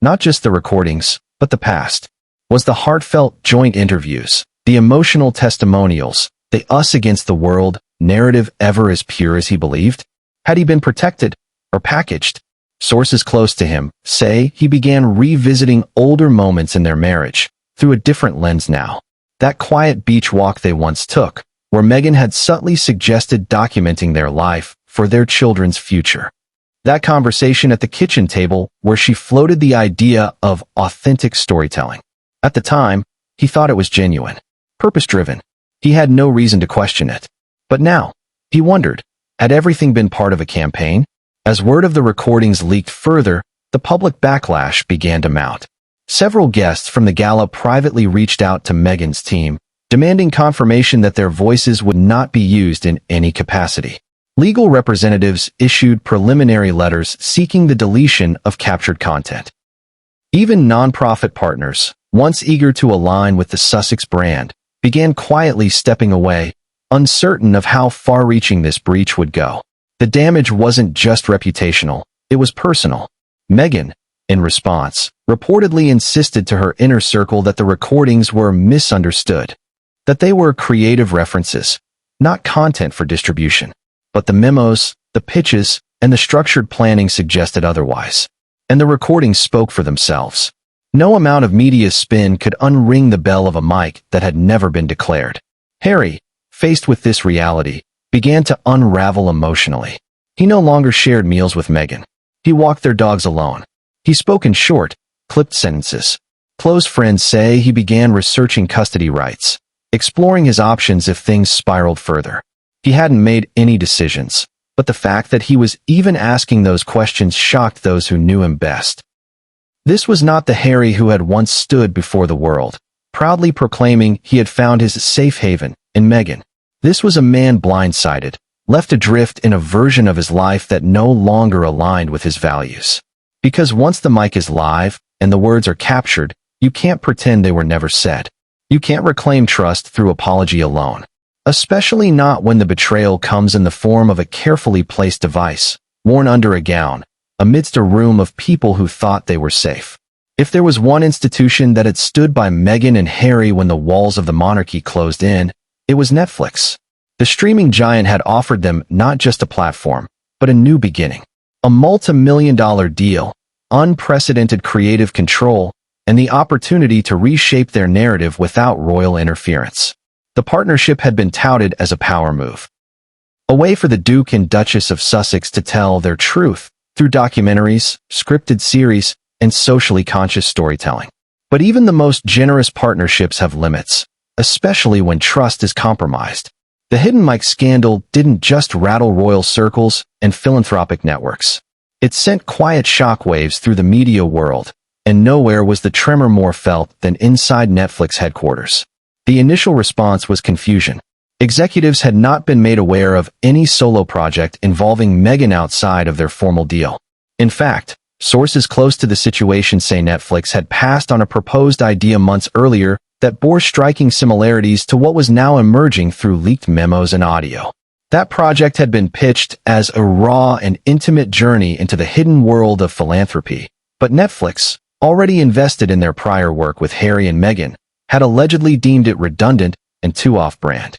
Not just the recordings, but the past. Was the heartfelt joint interviews, the emotional testimonials, the us against the world narrative ever as pure as he believed? Had he been protected or packaged? Sources close to him say he began revisiting older moments in their marriage through a different lens now. That quiet beach walk they once took, where Meghan had subtly suggested documenting their life for their children's future. That conversation at the kitchen table where she floated the idea of authentic storytelling. At the time, he thought it was genuine, purpose-driven. He had no reason to question it. But now, he wondered, had everything been part of a campaign? As word of the recordings leaked further, the public backlash began to mount. Several guests from the gala privately reached out to Meghan's team, demanding confirmation that their voices would not be used in any capacity. Legal representatives issued preliminary letters seeking the deletion of captured content. Even nonprofit partners, once eager to align with the Sussex brand, began quietly stepping away, uncertain of how far-reaching this breach would go. The damage wasn't just reputational, it was personal. Meghan, in response, reportedly insisted to her inner circle that the recordings were misunderstood, that they were creative references, not content for distribution. But the memos, the pitches, and the structured planning suggested otherwise. And the recordings spoke for themselves. No amount of media spin could unring the bell of a mic that had never been declared. Harry, faced with this reality, began to unravel emotionally. He no longer shared meals with Meghan. He walked their dogs alone. He spoke in short, clipped sentences. Close friends say he began researching custody rights, exploring his options if things spiraled further. He hadn't made any decisions, but the fact that he was even asking those questions shocked those who knew him best. This was not the Harry who had once stood before the world, proudly proclaiming he had found his safe haven in Meghan. This was a man blindsided, left adrift in a version of his life that no longer aligned with his values. Because once the mic is live and the words are captured, you can't pretend they were never said. You can't reclaim trust through apology alone. especially not when the betrayal comes in the form of a carefully placed device, worn under a gown, amidst a room of people who thought they were safe. If there was one institution that had stood by Meghan and Harry when the walls of the monarchy closed in, it was Netflix. The streaming giant had offered them not just a platform, but a new beginning. A multi-million-dollar deal, unprecedented creative control, and the opportunity to reshape their narrative without royal interference. The partnership had been touted as a power move. A way for the Duke and Duchess of Sussex to tell their truth through documentaries, scripted series, and socially conscious storytelling. But even the most generous partnerships have limits, especially when trust is compromised. The Hidden Mic scandal didn't just rattle royal circles and philanthropic networks. It sent quiet shockwaves through the media world, and nowhere was the tremor more felt than inside Netflix headquarters. The initial response was confusion. Executives had not been made aware of any solo project involving Meghan outside of their formal deal. In fact, sources close to the situation say Netflix had passed on a proposed idea months earlier that bore striking similarities to what was now emerging through leaked memos and audio. That project had been pitched as a raw and intimate journey into the hidden world of philanthropy, but Netflix, already invested in their prior work with Harry and Meghan, had allegedly deemed it redundant and too off-brand.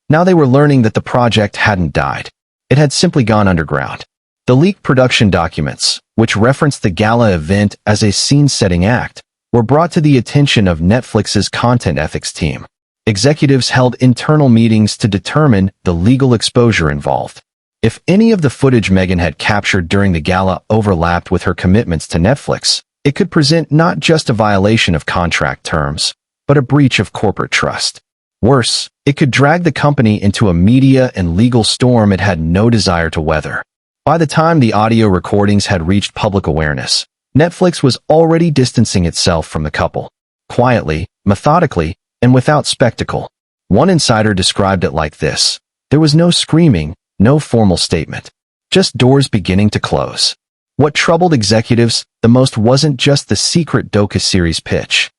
Now they were learning that the project hadn't died. It had simply gone underground. The leaked production documents, which referenced the gala event as a scene-setting act, were brought to the attention of Netflix's content ethics team. Executives held internal meetings to determine the legal exposure involved. If any of the footage Meghan had captured during the gala overlapped with her commitments to Netflix, it could present not just a violation of contract terms, but a breach of corporate trust. Worse, it could drag the company into a media and legal storm it had no desire to weather. By the time the audio recordings had reached public awareness, Netflix was already distancing itself from the couple. Quietly, methodically, and without spectacle. One insider described it like this: there was no screaming, no formal statement. Just doors beginning to close. What troubled executives the most wasn't just the secret docu-series pitch.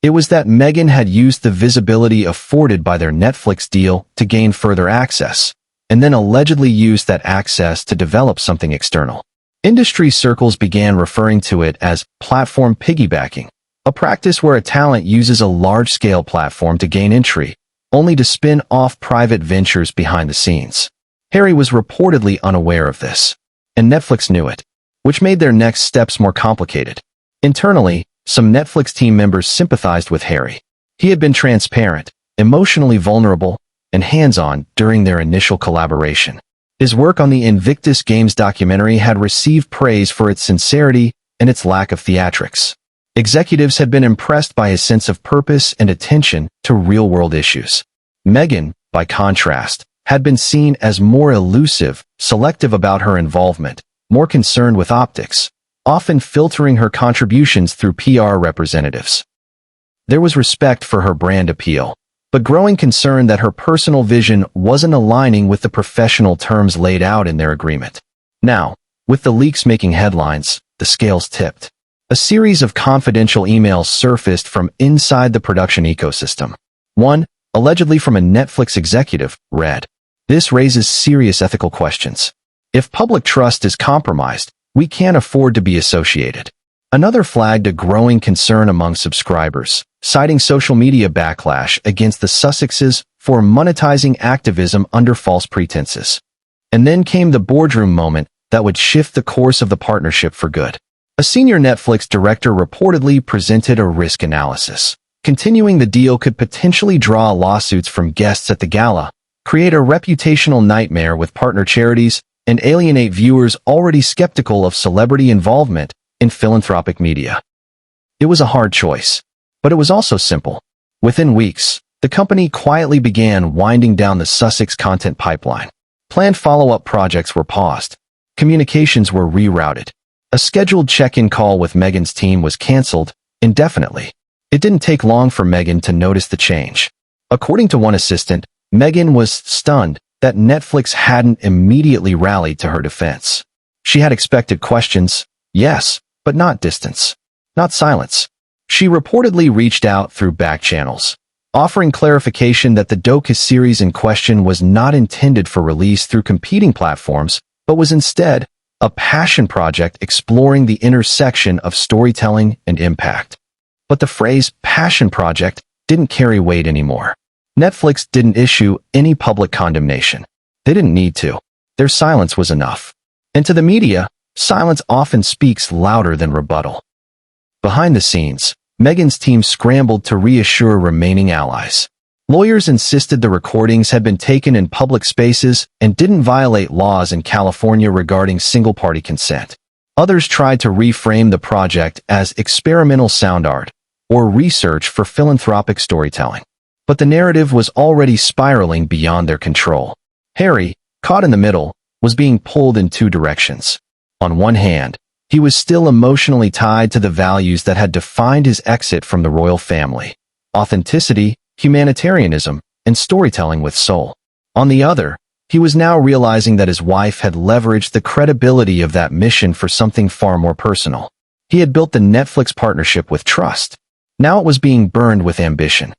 It was that Meghan had used the visibility afforded by their Netflix deal to gain further access, and then allegedly used that access to develop something external. Industry circles began referring to it as platform piggybacking, a practice where a talent uses a large-scale platform to gain entry, only to spin off private ventures behind the scenes. Harry was reportedly unaware of this, and Netflix knew it, which made their next steps more complicated. Internally, some Netflix team members sympathized with Harry. He had been transparent, emotionally vulnerable, and hands-on during their initial collaboration. His work on the Invictus Games documentary had received praise for its sincerity and its lack of theatrics. Executives had been impressed by his sense of purpose and attention to real-world issues. Meghan, by contrast, had been seen as more elusive, selective about her involvement, more concerned with optics, often filtering her contributions through PR representatives. There was respect for her brand appeal, but growing concern that her personal vision wasn't aligning with the professional terms laid out in their agreement. Now, with the leaks making headlines, the scales tipped. A series of confidential emails surfaced from inside the production ecosystem. One, allegedly from a Netflix executive, read, "This raises serious ethical questions. If public trust is compromised, we can't afford to be associated." Another flagged a growing concern among subscribers, citing social media backlash against the Sussexes for monetizing activism under false pretenses. And then came the boardroom moment that would shift the course of the partnership for good. A senior Netflix director reportedly presented a risk analysis. Continuing the deal could potentially draw lawsuits from guests at the gala, create a reputational nightmare with partner charities, and alienate viewers already skeptical of celebrity involvement in philanthropic media. It was a hard choice, but it was also simple. Within weeks, the company quietly began winding down the Sussex content pipeline. Planned follow-up projects were paused. Communications were rerouted. A scheduled check-in call with Meghan's team was canceled indefinitely. It didn't take long for Meghan to notice the change. According to one assistant, Meghan was stunned that Netflix hadn't immediately rallied to her defense. She had expected questions, yes, but not distance, not silence. She reportedly reached out through back channels, offering clarification that the docu series in question was not intended for release through competing platforms, but was instead a passion project exploring the intersection of storytelling and impact. But the phrase passion project didn't carry weight anymore. Netflix didn't issue any public condemnation. They didn't need to. Their silence was enough. And to the media, silence often speaks louder than rebuttal. Behind the scenes, Meghan's team scrambled to reassure remaining allies. Lawyers insisted the recordings had been taken in public spaces and didn't violate laws in California regarding single-party consent. Others tried to reframe the project as experimental sound art or research for philanthropic storytelling. But the narrative was already spiraling beyond their control. Harry, caught in the middle, was being pulled in two directions. On one hand, he was still emotionally tied to the values that had defined his exit from the royal family: authenticity, humanitarianism, and storytelling with soul. On the other, he was now realizing that his wife had leveraged the credibility of that mission for something far more personal. He had built the Netflix partnership with trust. Now it was being burned with ambition.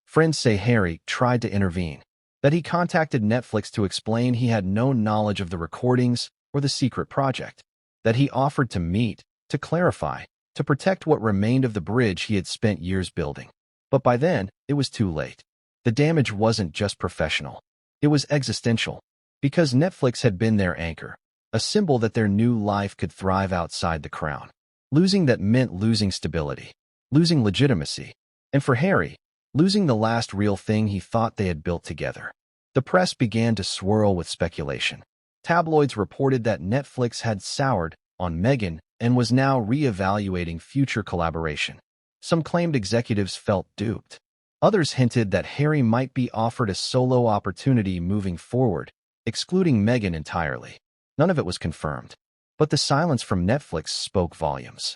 Friends say Harry tried to intervene, that he contacted Netflix to explain he had no knowledge of the recordings or the secret project, that he offered to meet, to clarify, to protect what remained of the bridge he had spent years building. But by then, it was too late. The damage wasn't just professional. It was existential, because Netflix had been their anchor, a symbol that their new life could thrive outside the crown. Losing that meant losing stability, losing legitimacy, and for Harry, losing the last real thing he thought they had built together. The press began to swirl with speculation. Tabloids reported that Netflix had soured on Meghan and was now re-evaluating future collaboration. Some claimed executives felt duped. Others hinted that Harry might be offered a solo opportunity moving forward, excluding Meghan entirely. None of it was confirmed, but the silence from Netflix spoke volumes.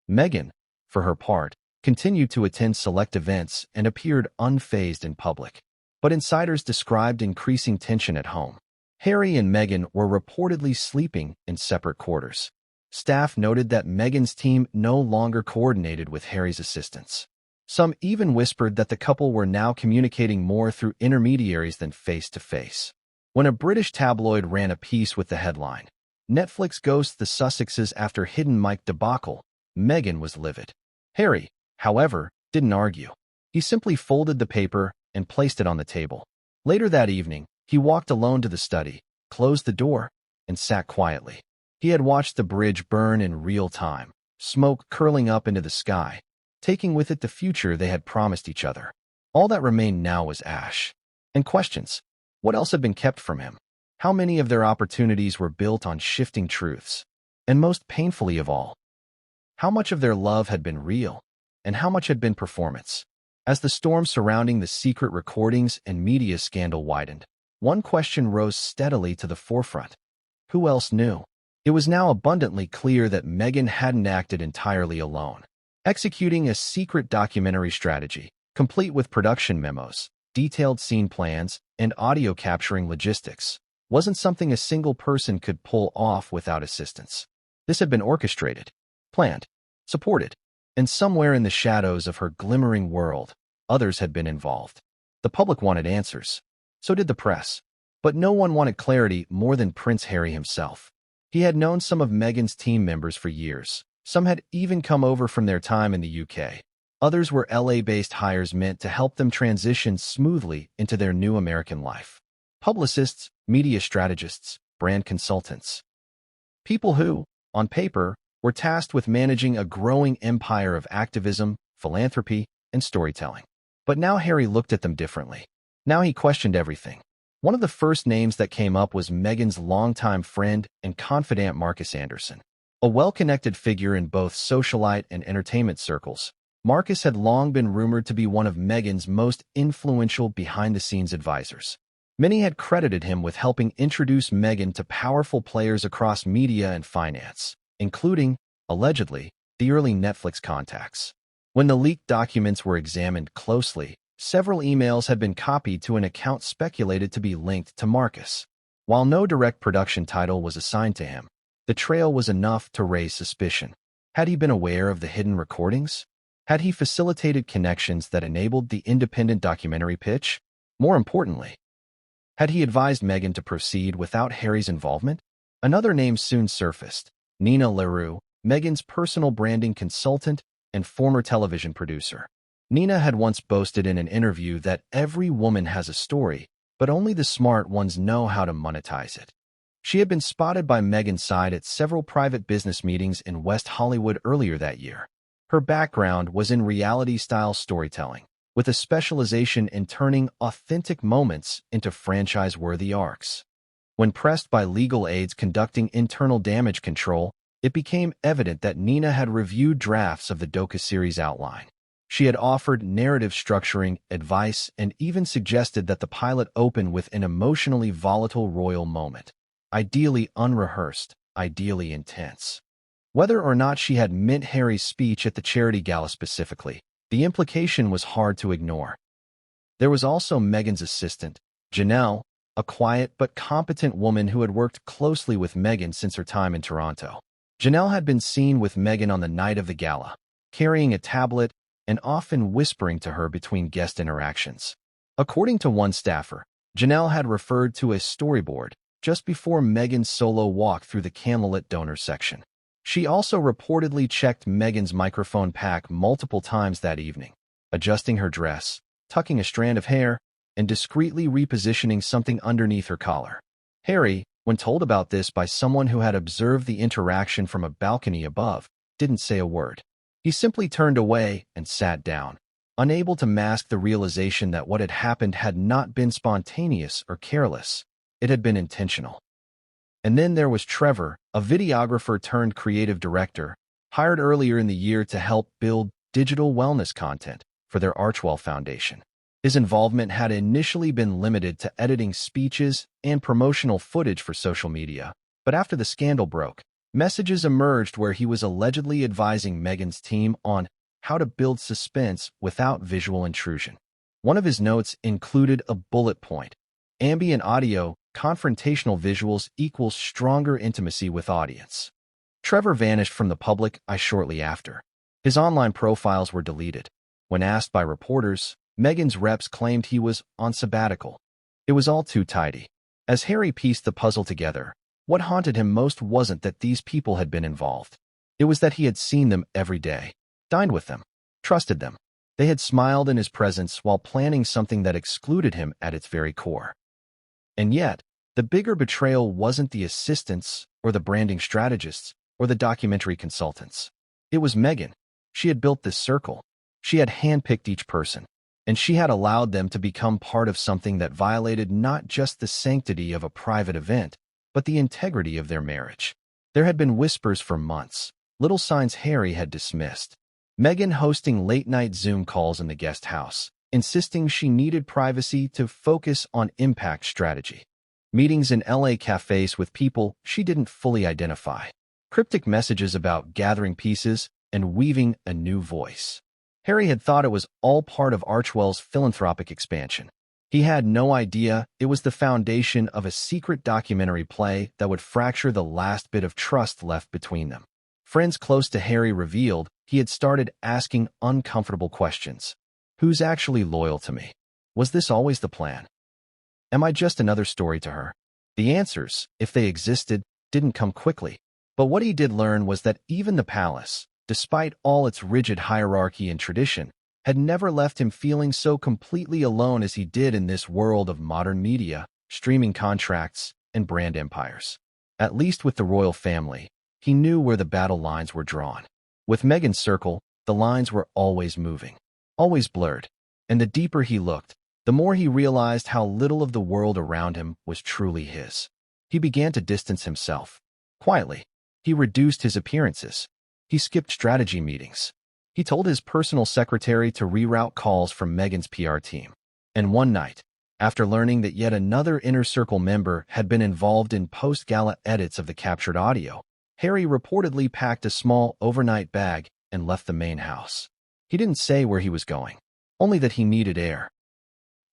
Meghan, for her part, continued to attend select events and appeared unfazed in public. But insiders described increasing tension at home. Harry and Meghan were reportedly sleeping in separate quarters. Staff noted that Meghan's team no longer coordinated with Harry's assistants. Some even whispered that the couple were now communicating more through intermediaries than face-to-face. When a British tabloid ran a piece with the headline, "Netflix ghosts the Sussexes after hidden mic debacle," Meghan was livid. Harry, however, didn't argue. He simply folded the paper and placed it on the table. Later that evening, he walked alone to the study, closed the door, and sat quietly. He had watched the bridge burn in real time, smoke curling up into the sky, taking with it the future they had promised each other. All that remained now was ash. And questions. What else had been kept from him? How many of their opportunities were built on shifting truths? And most painfully of all, how much of their love had been real, and how much had been performance? As the storm surrounding the secret recordings and media scandal widened, one question rose steadily to the forefront. Who else knew? It was now abundantly clear that Meghan hadn't acted entirely alone. Executing a secret documentary strategy, complete with production memos, detailed scene plans, and audio capturing logistics, wasn't something a single person could pull off without assistance. This had been orchestrated, planned, supported, and somewhere in the shadows of her glimmering world, others had been involved. The public wanted answers. So did the press. But no one wanted clarity more than Prince Harry himself. He had known some of Meghan's team members for years. Some had even come over from their time in the UK. Others were LA-based hires meant to help them transition smoothly into their new American life. Publicists, media strategists, brand consultants. People who, on paper, were tasked with managing a growing empire of activism, philanthropy, and storytelling. But now Harry looked at them differently. Now he questioned everything. One of the first names that came up was Meghan's longtime friend and confidant Marcus Anderson. A well-connected figure in both socialite and entertainment circles, Marcus had long been rumored to be one of Meghan's most influential behind-the-scenes advisors. Many had credited him with helping introduce Meghan to powerful players across media and finance, including, allegedly, the early Netflix contacts. When the leaked documents were examined closely, several emails had been copied to an account speculated to be linked to Marcus. While no direct production title was assigned to him, the trail was enough to raise suspicion. Had he been aware of the hidden recordings? Had he facilitated connections that enabled the independent documentary pitch? More importantly, had he advised Meghan to proceed without Harry's involvement? Another name soon surfaced: Nina Leroux, Meghan's personal branding consultant and former television producer. Nina had once boasted in an interview that every woman has a story, but only the smart ones know how to monetize it. She had been spotted by Meghan's side at several private business meetings in West Hollywood earlier that year. Her background was in reality-style storytelling, with a specialization in turning authentic moments into franchise-worthy arcs. When pressed by legal aides conducting internal damage control, it became evident that Nina had reviewed drafts of the docuseries outline. She had offered narrative structuring advice and even suggested that the pilot open with an emotionally volatile royal moment. Ideally unrehearsed, ideally intense. Whether or not she had meant Harry's speech at the charity gala specifically, the implication was hard to ignore. There was also Meghan's assistant, Janelle, a quiet but competent woman who had worked closely with Meghan since her time in Toronto. Janelle had been seen with Meghan on the night of the gala, carrying a tablet and often whispering to her between guest interactions. According to one staffer, Janelle had referred to a storyboard just before Meghan's solo walk through the candlelit donor section. She also reportedly checked Meghan's microphone pack multiple times that evening, adjusting her dress, tucking a strand of hair, and discreetly repositioning something underneath her collar. Harry, when told about this by someone who had observed the interaction from a balcony above, didn't say a word. He simply turned away and sat down, unable to mask the realization that what had happened had not been spontaneous or careless. It had been intentional. And then there was Trevor, a videographer turned creative director, hired earlier in the year to help build digital wellness content for their Archwell Foundation. His involvement had initially been limited to editing speeches and promotional footage for social media, but after the scandal broke, messages emerged where he was allegedly advising Meghan's team on how to build suspense without visual intrusion. One of his notes included a bullet point: ambient audio, confrontational visuals equals stronger intimacy with audience. Trevor vanished from the public eye shortly after. His online profiles were deleted. When asked by reporters, Meghan's reps claimed he was on sabbatical. It was all too tidy. As Harry pieced the puzzle together, what haunted him most wasn't that these people had been involved. It was that he had seen them every day, dined with them, trusted them. They had smiled in his presence while planning something that excluded him at its very core. And yet, the bigger betrayal wasn't the assistants or the branding strategists or the documentary consultants. It was Meghan. She had built this circle. She had handpicked each person, and she had allowed them to become part of something that violated not just the sanctity of a private event, but the integrity of their marriage. There had been whispers for months, little signs Harry had dismissed. Meghan hosting late-night Zoom calls in the guest house, insisting she needed privacy to focus on impact strategy. Meetings in LA cafes with people she didn't fully identify. Cryptic messages about gathering pieces and weaving a new voice. Harry had thought it was all part of Archwell's philanthropic expansion. He had no idea it was the foundation of a secret documentary play that would fracture the last bit of trust left between them. Friends close to Harry revealed he had started asking uncomfortable questions. Who's actually loyal to me? Was this always the plan? Am I just another story to her? The answers, if they existed, didn't come quickly. But what he did learn was that even the palace, despite all its rigid hierarchy and tradition, had never left him feeling so completely alone as he did in this world of modern media, streaming contracts, and brand empires. At least with the royal family, he knew where the battle lines were drawn. With Meghan's circle, the lines were always moving, always blurred, and the deeper he looked, the more he realized how little of the world around him was truly his. He began to distance himself. Quietly, he reduced his appearances. He skipped strategy meetings. He told his personal secretary to reroute calls from Meghan's PR team. And one night, after learning that yet another Inner Circle member had been involved in post-gala edits of the captured audio, Harry reportedly packed a small overnight bag and left the main house. He didn't say where he was going, only that he needed air.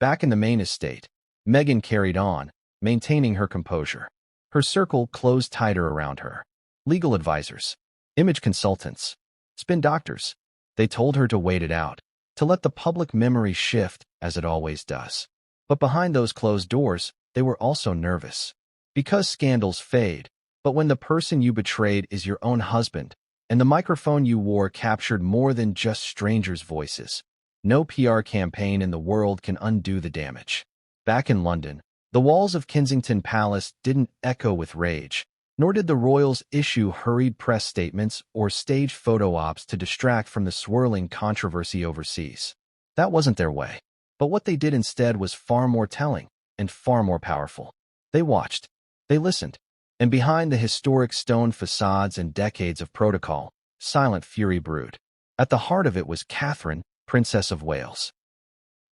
Back in the main estate, Meghan carried on, maintaining her composure. Her circle closed tighter around her. Legal advisors, image consultants, spin doctors, They told her to wait it out, to let the public memory shift as it always does. But behind those closed doors, they were also nervous. Because scandals fade, but when the person you betrayed is your own husband, and the microphone you wore captured more than just strangers' voices, no PR campaign in the world can undo the damage. Back in London, the walls of Kensington Palace didn't echo with rage, nor did the royals issue hurried press statements or staged photo ops to distract from the swirling controversy overseas. That wasn't their way. But what they did instead was far more telling and far more powerful. They watched, they listened, and behind the historic stone facades and decades of protocol, silent fury brewed. At the heart of it was Catherine, Princess of Wales.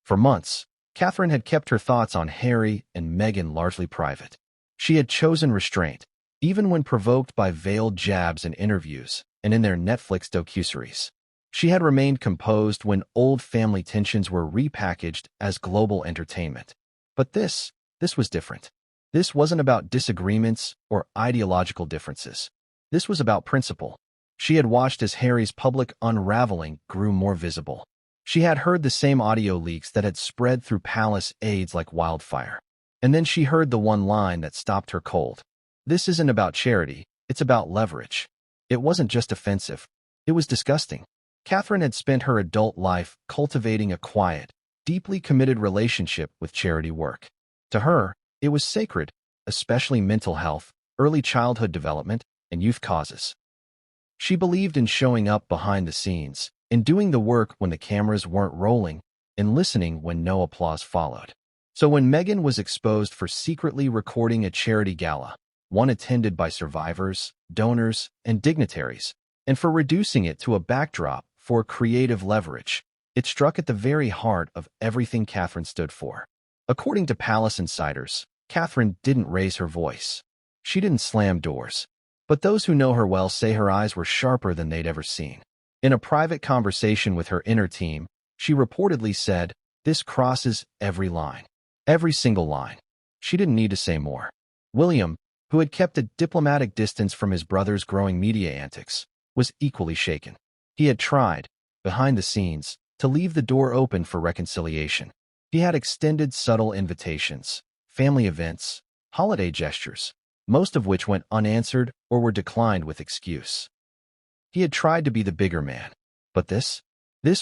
For months, Catherine had kept her thoughts on Harry and Meghan largely private. She had chosen restraint, even when provoked by veiled jabs in interviews and in their Netflix docuseries. She had remained composed when old family tensions were repackaged as global entertainment. But this was different. This wasn't about disagreements or ideological differences. This was about principle. She had watched as Harry's public unraveling grew more visible. She had heard the same audio leaks that had spread through palace aides like wildfire. And then she heard the one line that stopped her cold. This isn't about charity, it's about leverage. It wasn't just offensive. It was disgusting. Catherine had spent her adult life cultivating a quiet, deeply committed relationship with charity work. To her, it was sacred, especially mental health, early childhood development, and youth causes. She believed in showing up behind the scenes, in doing the work when the cameras weren't rolling, in listening when no applause followed. So when Meghan was exposed for secretly recording a charity gala, one attended by survivors, donors, and dignitaries, and for reducing it to a backdrop for creative leverage, it struck at the very heart of everything Catherine stood for. According to palace insiders, Catherine didn't raise her voice. She didn't slam doors. But those who know her well say her eyes were sharper than they'd ever seen. In a private conversation with her inner team, she reportedly said, "This crosses every line. Every single line." She didn't need to say more. William, who had kept a diplomatic distance from his brother's growing media antics, was equally shaken. He had tried, behind the scenes, to leave the door open for reconciliation. He had extended subtle invitations, family events, holiday gestures, most of which went unanswered or were declined with excuse. He had tried to be the bigger man. But this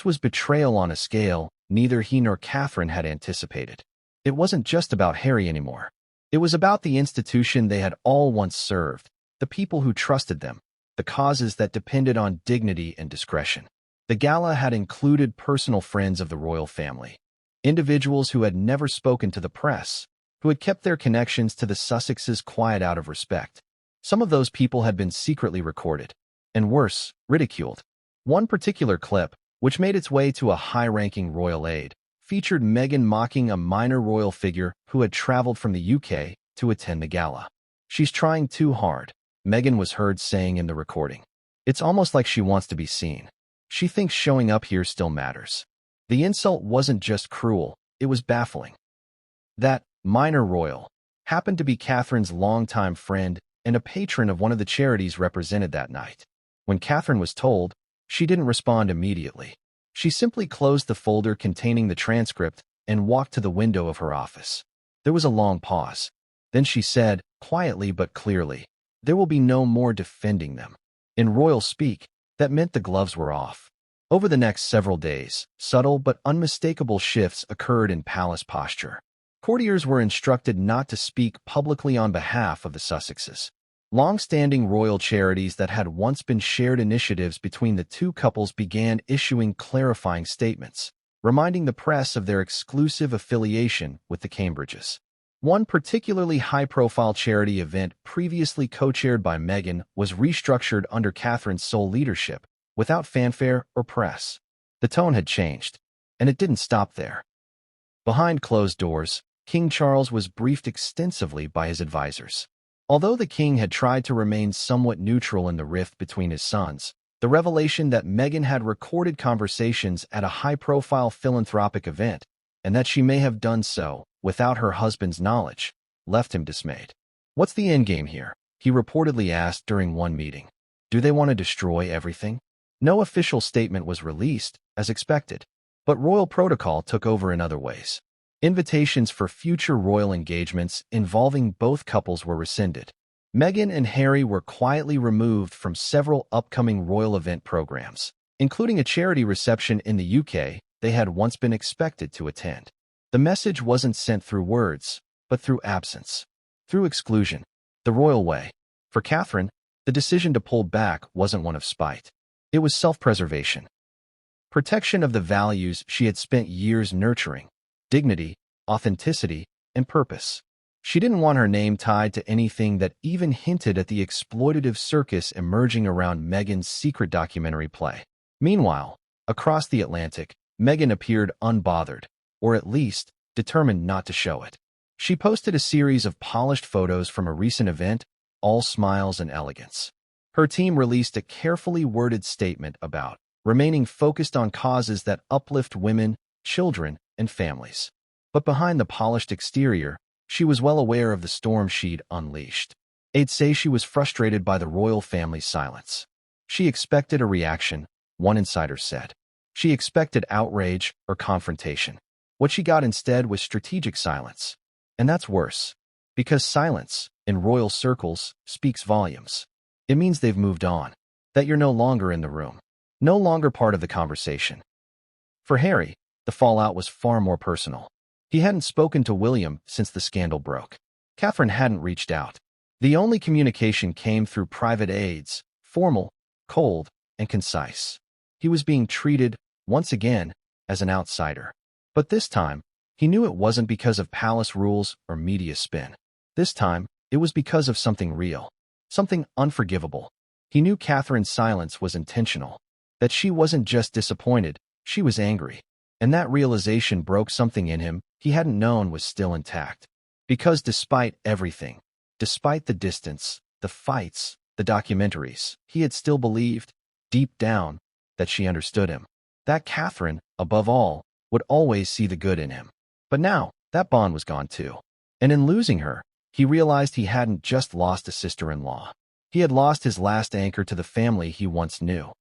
was betrayal on a scale neither he nor Catherine had anticipated. It wasn't just about Harry anymore. It was about the institution they had all once served, the people who trusted them, the causes that depended on dignity and discretion. The gala had included personal friends of the royal family, individuals who had never spoken to the press, who had kept their connections to the Sussexes quiet out of respect. Some of those people had been secretly recorded, and worse, ridiculed. One particular clip, which made its way to a high-ranking royal aide, featured Meghan mocking a minor royal figure who had traveled from the UK to attend the gala. "She's trying too hard," Meghan was heard saying in the recording. "It's almost like she wants to be seen. She thinks showing up here still matters." The insult wasn't just cruel, it was baffling. That minor royal happened to be Catherine's longtime friend and a patron of one of the charities represented that night. When Catherine was told, she didn't respond immediately. She simply closed the folder containing the transcript and walked to the window of her office. There was a long pause. Then she said, quietly but clearly, "There will be no more defending them." In royal speak, that meant the gloves were off. Over the next several days, subtle but unmistakable shifts occurred in palace posture. Courtiers were instructed not to speak publicly on behalf of the Sussexes. Long-standing royal charities that had once been shared initiatives between the two couples began issuing clarifying statements, reminding the press of their exclusive affiliation with the Cambridges. One particularly high-profile charity event previously co-chaired by Meghan was restructured under Catherine's sole leadership, without fanfare or press. The tone had changed, and it didn't stop there. Behind closed doors, King Charles was briefed extensively by his advisors. Although the king had tried to remain somewhat neutral in the rift between his sons, the revelation that Meghan had recorded conversations at a high-profile philanthropic event, and that she may have done so without her husband's knowledge, left him dismayed. "What's the endgame here?" he reportedly asked during one meeting. "Do they want to destroy everything?" No official statement was released, as expected, but royal protocol took over in other ways. Invitations for future royal engagements involving both couples were rescinded. Meghan and Harry were quietly removed from several upcoming royal event programs, including a charity reception in the UK they had once been expected to attend. The message wasn't sent through words, but through absence, through exclusion, the royal way. For Catherine, the decision to pull back wasn't one of spite. It was self-preservation. Protection of the values she had spent years nurturing: dignity, authenticity, and purpose. She didn't want her name tied to anything that even hinted at the exploitative circus emerging around Meghan's secret documentary play. Meanwhile, across the Atlantic, Meghan appeared unbothered, or at least determined not to show it. She posted a series of polished photos from a recent event, all smiles and elegance. Her team released a carefully worded statement about remaining focused on causes that uplift women, children, and families. But behind the polished exterior, she was well aware of the storm she'd unleashed. They'd say she was frustrated by the royal family's silence. She expected a reaction, one insider said. She expected outrage or confrontation. What she got instead was strategic silence. And that's worse, because silence, in royal circles, speaks volumes. It means they've moved on, that you're no longer in the room, no longer part of the conversation. For Harry, the fallout was far more personal. He hadn't spoken to William since the scandal broke. Catherine hadn't reached out. The only communication came through private aides, formal, cold, and concise. He was being treated, once again, as an outsider. But this time, he knew it wasn't because of palace rules or media spin. This time, it was because of something real, something unforgivable. He knew Catherine's silence was intentional, that she wasn't just disappointed, she was angry. And that realization broke something in him he hadn't known was still intact. Because despite everything, despite the distance, the fights, the documentaries, he had still believed, deep down, that she understood him. That Catherine, above all, would always see the good in him. But now, that bond was gone too. And in losing her, he realized he hadn't just lost a sister-in-law. He had lost his last anchor to the family he once knew.